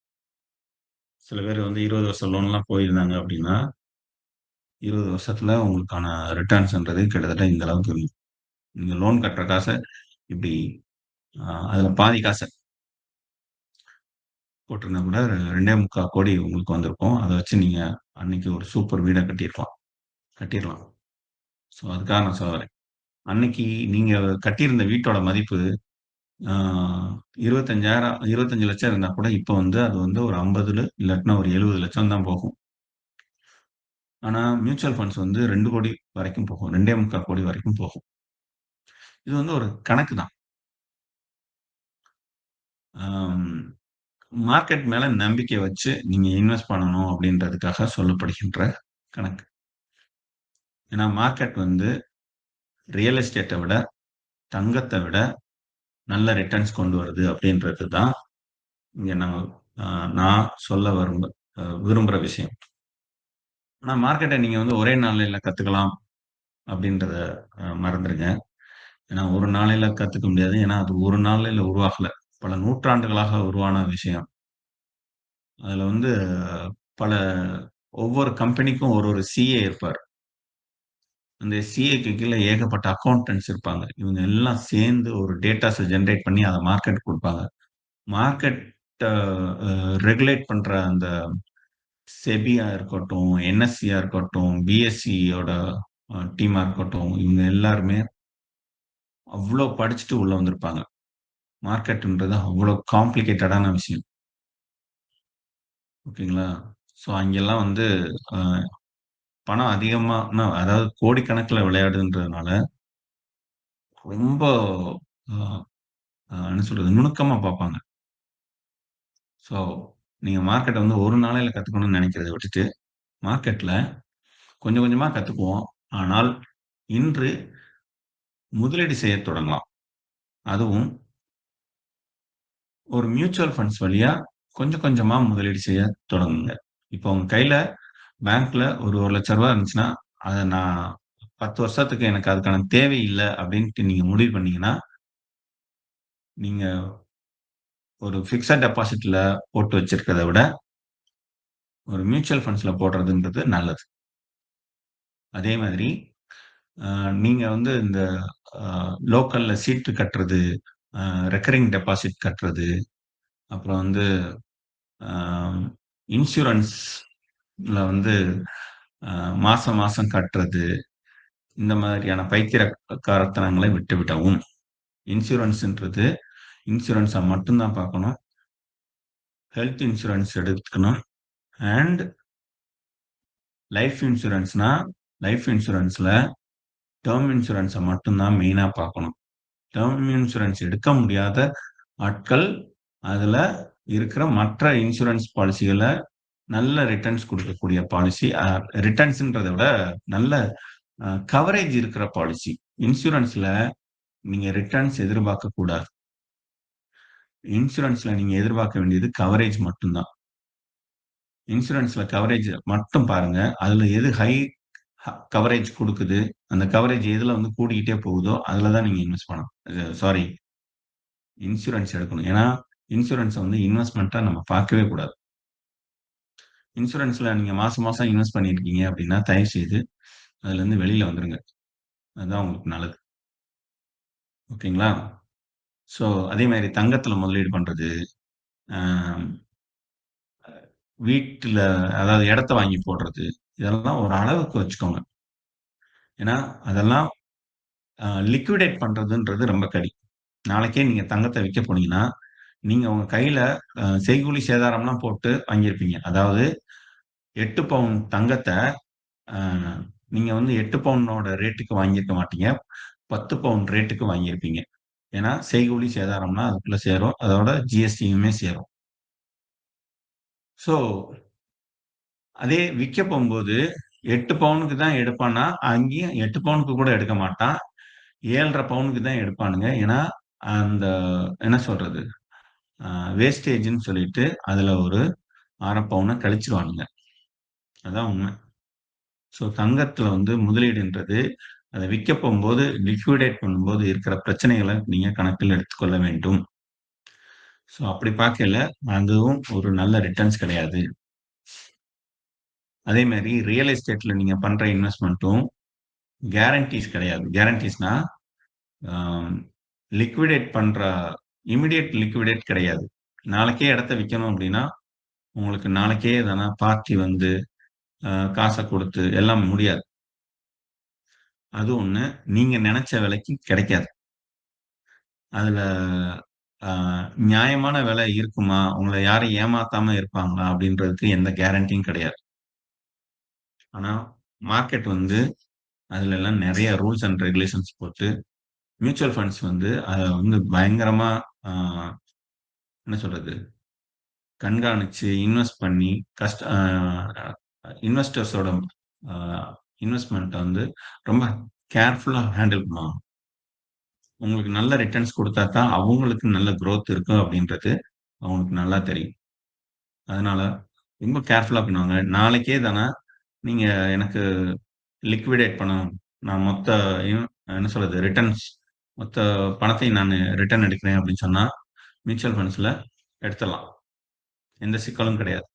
சில பேர் வந்து 20 வருஷம் லோன்லாம் போயிருந்தாங்க அப்டின்னா, 20 வருஷத்துல உங்களுக்கான ரிட்டர்ன்ஸ்ன்றது கிட்டத்தட்ட இந்த அளவுக்கு இருக்கும். நீங்க லோன் கட்டுற காச இப்டி அதுல பாதி காச போட்டிருந்தா கூட 2,45,00,00,000 உங்களுக்கு வந்திருக்கும். அத வச்சு நீங்க அன்னைக்கு ஒரு சூப்பர் வீட கட்டியிருக்கலாம். கட்டிறலாம். ஸோ அதுக்காக நான் சொல்ல வரேன். அன்னைக்கு நீங்க கட்டியிருந்த வீட்டோட மதிப்பு ஆ 25,000 25,00,000 இருந்தா கூட இப்ப வந்து அது வந்து ஒரு 50 இல்லாட்டினா ஒரு 70,00,000 தான் போகும். ஆனா மியூச்சுவல் ஃபண்ட்ஸ் வந்து 2,00,00,000 வரைக்கும் போகும். 2,45,00,000 வரைக்கும் போகும். இது வந்து ஒரு கணக்கு தான். ஆம் மார்க்கெட் மேல நம்பிக்கை வச்சு நீங்க இன்வெஸ்ட் பண்ணணும் அப்படின்றதுக்காக சொல்லப்படுகின்ற கணக்கு. ஏன்னா மார்க்கெட் வந்து ரியல் எஸ்டேட்ட விட, தங்கத்த விட நல்ல ரிட்டர்ன்ஸ் கொண்டு வருது அப்படின்றது தான் இங்க நான் சொல்ல விரும்புற விஷயம். ஆனா மார்க்கெட்ட நீங்க வந்து ஒரே நாளையில கத்துக்கலாம் அப்படின்றத மறந்துருங்க. ஏன்னா ஒரு நாளையில கத்துக்க முடியாது. ஏன்னா அது ஒரு நாளையில உருவாகல. பல நூற்றாண்டுகளாக உருவான விஷயம். அதுல வந்து பல ஒவ்வொரு கம்பெனிக்கும் ஒரு ஒரு சிஏ இருப்பார். அந்த சிஏக்கு கீழ ஏகப்பட்ட அக்கவுண்டன்ட்ஸ் இருப்பாங்க. இவங்க எல்லாம் சேர்ந்து ஒரு டேட்டாஸ ஜெனரேட் பண்ணி அத மார்க்கெட்க்கு குடுப்பாங்க. மார்க்கெட்ட அ ரெகுலேட் பண்ற அந்த செபியா இருக்கட்டும், என்எஸ்சியா இருக்கட்டும், பிஎஸ்சியோட டீமா இருக்கட்டும், இவங்க எல்லாருமே அவ்ளோ படிச்சுட்டு உள்ள வந்திருப்பாங்க. மார்க்கெட்ன்றது அவ்ளோ காம்ப்ளிகேட்டடான விஷயம். ஓகேங்களா? ஸோ அங்கெல்லாம் வந்து அ பணம் அதிகமா அதாவது கோடிக்கணக்குல விளையாடுன்றதுனால, ரொம்ப அ என்ன சொல்றது? நுணுக்கமா பார்ப்பாங்க. ஸோ நீங்க மார்க்கெட்ட வந்து ஒரு நாளையில கத்துக்கணும்னு நெனைக்கிறத விட்டுட்டு, மார்க்கெட்ல கொஞ்சம் கொஞ்சமா கத்துக்குவோம். ஆனால் இன்று முதலீடு செய்யத் தொடங்கலாம். அதுவும் ஒரு மியூச்சுவல் ஃபண்ட்ஸ் வழியா கொஞ்சம் கொஞ்சமா முதலீடு செய்ய தொடங்குங்க. இப்போ உங்க கையில பேங்க்ல ஒரு ரூ. 1,00,000 இருந்துச்சுன்னா, அத நான் 10 வருஷத்துக்கு எனக்கு அதுக்கான தேவை இல்ல அப்டின்ட்டு நீங்க முடிவு பண்ணீங்கன்னா, நீங்க ஒரு பிக்ஸட் டெபாசிட்ல போட்டு வச்சிருக்கிறத விட, ஒரு மியூச்சுவல் ஃபண்ட்ஸ்ல போடுறதுன்றது நல்லது. அதே மாதிரி அ நீங்க வந்து இந்த அ லோக்கல்ல சீட்டு கட்டுறது, ரெக்கரிங் டெபாசிட் கட்டுறது, அப்புறம் வந்து அ இன்சூரன்ஸ்ல வந்து அ மாசம் மாசம் கட்டுறது, இந்த மாதிரியான பைத்தியக்காரத்தனங்களை விட்டுவிடவும். இன்சூரன்ஸ்ன்றது இன்சூரன்ஸா மட்டும் தான் பார்க்கணும். ஹெல்த் இன்சூரன்ஸ் எடுத்துக்கணும். And life இன்சூரன்ஸ்னா, life இன்சூரன்ஸ்ல term insurance மட்டும் தான் மெயினா பார்க்கணும். டெர்ம் இன்சூரன்ஸ் எடுக்க முடியாத ஆட்கள் அதுல இருக்கிற மற்ற இன்சூரன்ஸ் பாலிசிகள நல்ல ரிட்டர்ன்ஸ் குடுக்கக்கூடிய பாலிசி. ரிட்டர்ன்ஸ்ன்றத விட நல்ல கவரேஜ் இருக்கிற பாலிசி. இன்சூரன்ஸ்ல நீங்க ரிட்டர்ன்ஸ் எதிர்பார்க்கக் கூடாது. இன்சூரன்ஸ்ல நீங்க எதிர்பார்க்க வேண்டியது கவரேஜ் மட்டும் தான். இன்சூரன்ஸ்ல கவரேஜ் மட்டும் பாருங்க. அதுல எது ஹை கவரேஜ் குடுக்குது, அந்த கவரேஜ் எதுல வந்து கூடிக்கிட்டே போகுதோ, அதுல தான் நீங்க இன்வெஸ்ட் பண்ணணும். சாரி, இன்சூரன்ஸ் எடுக்கணும். ஏன்னா, இன்சூரன்ஸ வந்து இன்வெஸ்ட்மென்ட்டா நம்ம பார்க்கவே கூடாது. இன்சூரன்ஸ்ல நீங்க மாசம் மாசம் இன்வெஸ்ட் பண்ணியிருக்கீங்க அப்படின்னா, தயவு செய்து அதுலருந்து வெளில வந்துருங்க. அதுதான் உங்களுக்கு நல்லது. ஓகேங்களா? ஸோ, அதே மாரி தங்கத்துல முதலீடு பண்றது, அ வீட்டுல அதாவது இடத்த வாங்கி போடுறது, இதெல்லாம் ஒரு அளவுக்கு வச்சுக்கோங்க. ஏன்னா, அதெல்லாம் லிக்விடேட் பண்றதுன்றது ரொம்ப கடி. நாளைக்கே நீங்க தங்கத்த விக்க போனீங்கன்னா, நீங்க உங்க கையில செய்கூலி சேதாரம்லாம் போட்டு வாங்கியிருப்பீங்க. அதாவது 8 பவுன் தங்கத்த அ நீங்க வந்து 8 பவுனோட ரேட்டுக்கு வாங்கியிருக்க மாட்டீங்க. 10 பவுன் ரேட்டுக்கு வாங்கியிருப்பீங்க. ஏன்னா, செய்கூலி சேதாரம்லாம் அதுக்குள்ள சேரும். அதோட ஜிஎஸ்டியுமே சேரும். ஸோ, அதே விக்க போம்போது 8 பவுனுக்கு தான் எடுப்பான்னா, அங்கேயும் 8 பவுனுக்கு கூட எடுக்க மாட்டான். 7 1/2 பவுனுக்கு தான் எடுப்பானுங்க. ஏன்னா, அந்த என்ன சொல்றது? அ வேஸ்டேஜ்ன்னு சொல்லிட்டு அதுல ஒரு 1/2 பவுன கழிச்சுருவானுங்க. அதான் உண்ம. ஸோ தங்கத்துல வந்து முதலீடுன்றது, அத விக்க போம்போது, லிக்விடேட் பண்ணும்போது இருக்கிற பிரச்சனைகள நீங்க கணக்கில் எடுத்துக்கொள்ள வேண்டும். ஸோ அப்படி பார்க்கையில, அதுவும் ஒரு நல்ல ரிட்டர்ன்ஸ் கிடையாது. அதே மாரி ரியல் எஸ்டேட்ல நீங்க பண்ற இன்வெஸ்ட்மென்ட்டும் கேரண்டீஸ் கிடையாது. கேரண்டீஸ்னா, அ லிக்விடேட் பண்ற இமிடியேட் லிக்விடேட் கிடையாது. நாளைக்கே இடத்த விக்கணும் அப்படின்னா, உங்களுக்கு நாளைக்கே எதனா பார்ட்டி வந்து காச குடுத்து எல்லாம் முடியாது. அது ஒண்ணு. நீங்க நெனச்ச விலைக்கு கிடைக்காது. அதுல அ நியாயமான விலை இருக்குமா? உங்கள யாரும் ஏமாத்தாம இருப்பாங்களா? அப்படின்றதுக்கு எந்த கேரண்டியும் கிடையாது. ஆனா, மார்க்கெட் வந்து அதுலலாம் நெறைய ரூல்ஸ் அண்ட் ரெகுலேஷன்ஸ் போட்டு, மியூச்சுவல் ஃபண்ட்ஸ் வந்து அத வந்து பயங்கரமா அ என்ன சொல்றது? கண்காணிச்சு, இன்வெஸ்ட் பண்ணி, கஸ்ட் அ இன்வெஸ்டர்ஸோட அ இன்வெஸ்ட்மென்ட்ட வந்து ரொம்ப கேர்ஃபுல்லா ஹேண்டில் பண்ணுவாங்க. உங்களுக்கு நல்ல ரிட்டர்ன்ஸ் குடுத்தா தான் அவங்களுக்கு நல்ல குரோத் இருக்கும் அப்படின்றது அவங்களுக்கு நல்லா தெரியும். அதனால ரொம்ப கேர்ஃபுல்லா பண்ணுவாங்க. நாளைக்கே தான நீங்க எனக்கு லிக்விடேட் பண்ணணும். நான் மொத்த யும் என்ன சொல்றது ரிட்டர்ன்ஸ் மொத்த பணத்தையும் நானு ரிட்டர்ன் எடுக்கிறேன் அப்படின்னு சொன்னா, மியூச்சுவல் ஃபண்ட்ஸ்ல எடுத்துறலாம். எந்த சிக்கலும் கிடையாது.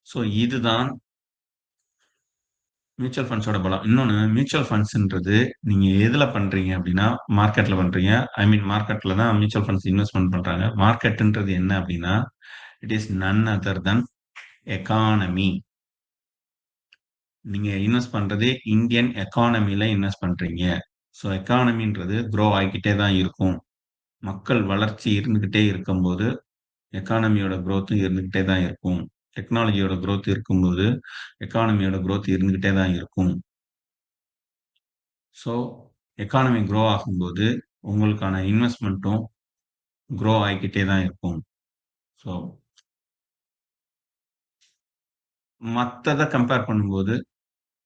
ஸோ இதுதான் மியூச்சுவல் ஃபண்ட்ஸோட பலம். இன்னொன்னு மியூச்சுவல் ஃபண்ட்ஸ்ன்றது நீங்க எதுல பண்றீங்க அப்டின்னா, மார்க்கெட்ல பண்றீங்க. ஐ மீன் மார்க்கெட்ல தான் மியூச்சுவல் ஃபண்ட்ஸ் இன்வெஸ்ட்மென்ட் பண்றாங்க. மார்க்கெட்ன்றது என்ன அப்டின்னா, it is none other than economy. நீங்க இன்வெஸ்ட் பண்றதே இந்தியன் எக்கானமில இன்வெஸ்ட் பண்றீங்க. ஸோ எக்கானமின்றது குரோ ஆயிக்கிட்டே தான் இருக்கும். மக்கள் வளர்ச்சி இருந்துகிட்டே இருக்கும்போது, எக்கானமியோட குரோத்தும் இருந்துகிட்டே தான் இருக்கும். டெக்னாலஜியோட குரோத் இருக்கும்போது, எக்கானமியோட குரோத் இருந்துகிட்டே தான் இருக்கும். ஸோ, எக்கானமி குரோ ஆகும்போது, உங்களுக்கான இன்வெஸ்ட்மென்ட்டும் குரோ ஆயிக்கிட்டே தான் இருக்கும். ஸோ, மத்தத கம்பேர் பண்ணும்போது,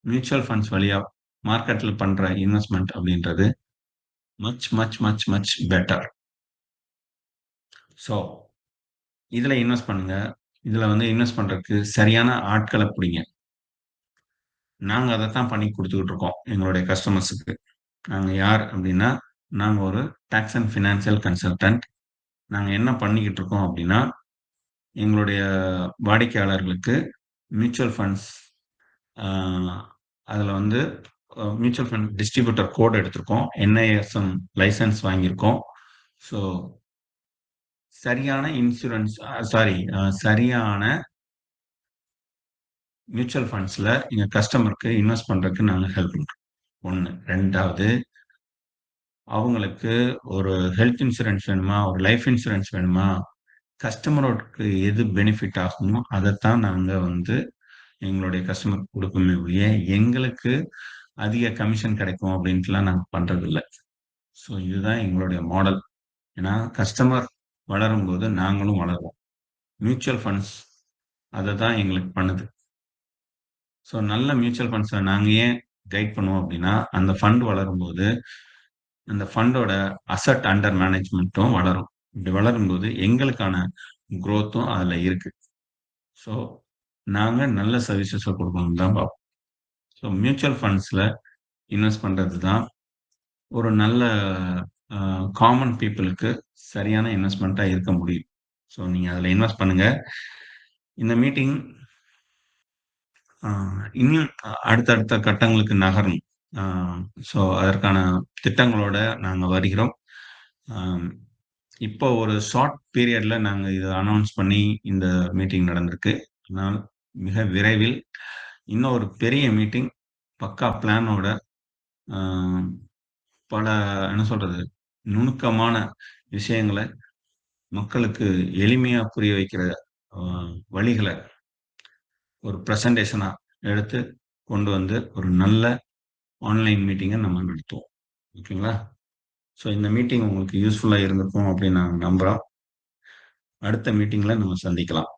மியூச்சுவல் ஃபண்ட்ஸ் வழியா மார்க்கெட்ல பண்ற இன்வெஸ்ட்மென்ட் அப்படின்றது much, much, much, much better. So, இதுல இன்வெஸ்ட் பண்ணுங்க. இதுல வந்து இன்வெஸ்ட் பண்றதுக்கு சரியான ஆட்கள புடிங்க. நாங்க அதத்தான் பண்ணி குடுத்துக்கிட்டு இருக்கோம், எங்களுடைய கஸ்டமர்ஸுக்கு. நாங்க யார் அப்படின்னா, நாங்க ஒரு டாக்ஸ் அண்ட் ஃபினான்சியல் கன்சல்டன்ட். நாங்க என்ன பண்ணிக்கிட்டு இருக்கோம் அப்படின்னா, எங்களுடைய வாடிக்கையாளர்களுக்கு மியூச்சுவல் ஃபண்ட்ஸ் ஆ அதுல வந்து மியூச்சுவல் ஃபண்ட் டிஸ்ட்ரிபியூட்டர் கோட் எடுத்திருக்கோம். என்ஐஎஸ்எம் லைசென்ஸ் வாங்கியிருக்கோம். ஸோ சரியான இன்சூரன்ஸ் சாரி சரியான மியூச்சுவல் ஃபண்ட்ஸ்ல எங்க கஸ்டமருக்கு இன்வெஸ்ட் பண்றதுக்கு நாங்க ஹெல்ப் பண்றோம். 1. 2வது அவங்களுக்கு ஒரு ஹெல்த் இன்சூரன்ஸ் வேணுமா? ஒரு லைஃப் இன்சூரன்ஸ் வேணுமா? கஸ்டமருக்கு எது பெனிஃபிட் ஆகுமோ, அதத்தான் நாங்க வந்து எங்களுடைய கஸ்டமருக்கு குடுப்போமே ஒழிய, எங்களுக்கு அதிக கமிஷன் கிடைக்கும் அப்டின்ட்டுலாம் நாங்க பண்றதில்ல. ஸோ இதுதான் எங்களுடைய மாடல். ஏன்னா கஸ்டமர் வளரும்போது நாங்களும் வளருவோம். மியூச்சுவல் ஃபண்ட்ஸ் அத தான் எங்களுக்கு பண்ணுது. ஸோ நல்ல மியூச்சுவல் ஃபண்ட்ஸ நாங்க ஏன் கைட் பண்ணுவோம் அப்டின்னா, அந்த ஃபண்ட் வளரும்போது, அந்த ஃபண்டோட அசெட் அண்டர் மேனேஜ்மென்ட்டும் வளரும். இப்டி வளரும்போது எங்களுக்கான குரோத்தும் அதுல இருக்கு. ஸோ நாங்க நல்ல சர்வீசஸ குடுக்கணும்னு தான் பார்ப்போம். ஸோ மியூச்சுவல் ஃபண்ட்ஸ்ல இன்வெஸ்ட் பண்றது தான் ஒரு நல்ல அ காமன் பீப்பிளுக்கு சரியான இன்வெஸ்ட்மென்ட்டா இருக்க முடியும். ஸோ நீங்க அதுல இன்வெஸ்ட் பண்ணுங்க. இந்த மீட்டிங் அ இன்னும் அடுத்தடுத்த கட்டங்களுக்கு நகரணும். அ ஸோ அதற்கான திட்டங்களோட நாங்க வருகிறோம். அம் இப்போ ஒரு ஷார்ட் பீரியட்ல நாங்க இத அனவுன்ஸ் பண்ணி இந்த மீட்டிங் நடந்திருக்கு. ஆனால் மிக விரைவில் இன்னும் ஒரு பெரிய மீட்டிங் பக்கா பிளானோட அ பல என்ன சொல்றது? நுணுக்கமான விஷயங்கள மக்களுக்கு எளிமையா புரிய வைக்கிற அ வழிகள ஒரு பிரசன்டேஷனா எடுத்து கொண்டு வந்து ஒரு நல்ல ஆன்லைன் மீட்டிங்க நம்ம நடத்துவோம். ஓகேங்களா? ஸோ இந்த மீட்டிங் உங்களுக்கு யூஸ்ஃபுல்லா இருந்திருக்கும் அப்படின்னு நான் நம்புறோம். அடுத்த மீட்டிங்ல நம்ம சந்திக்கலாம்.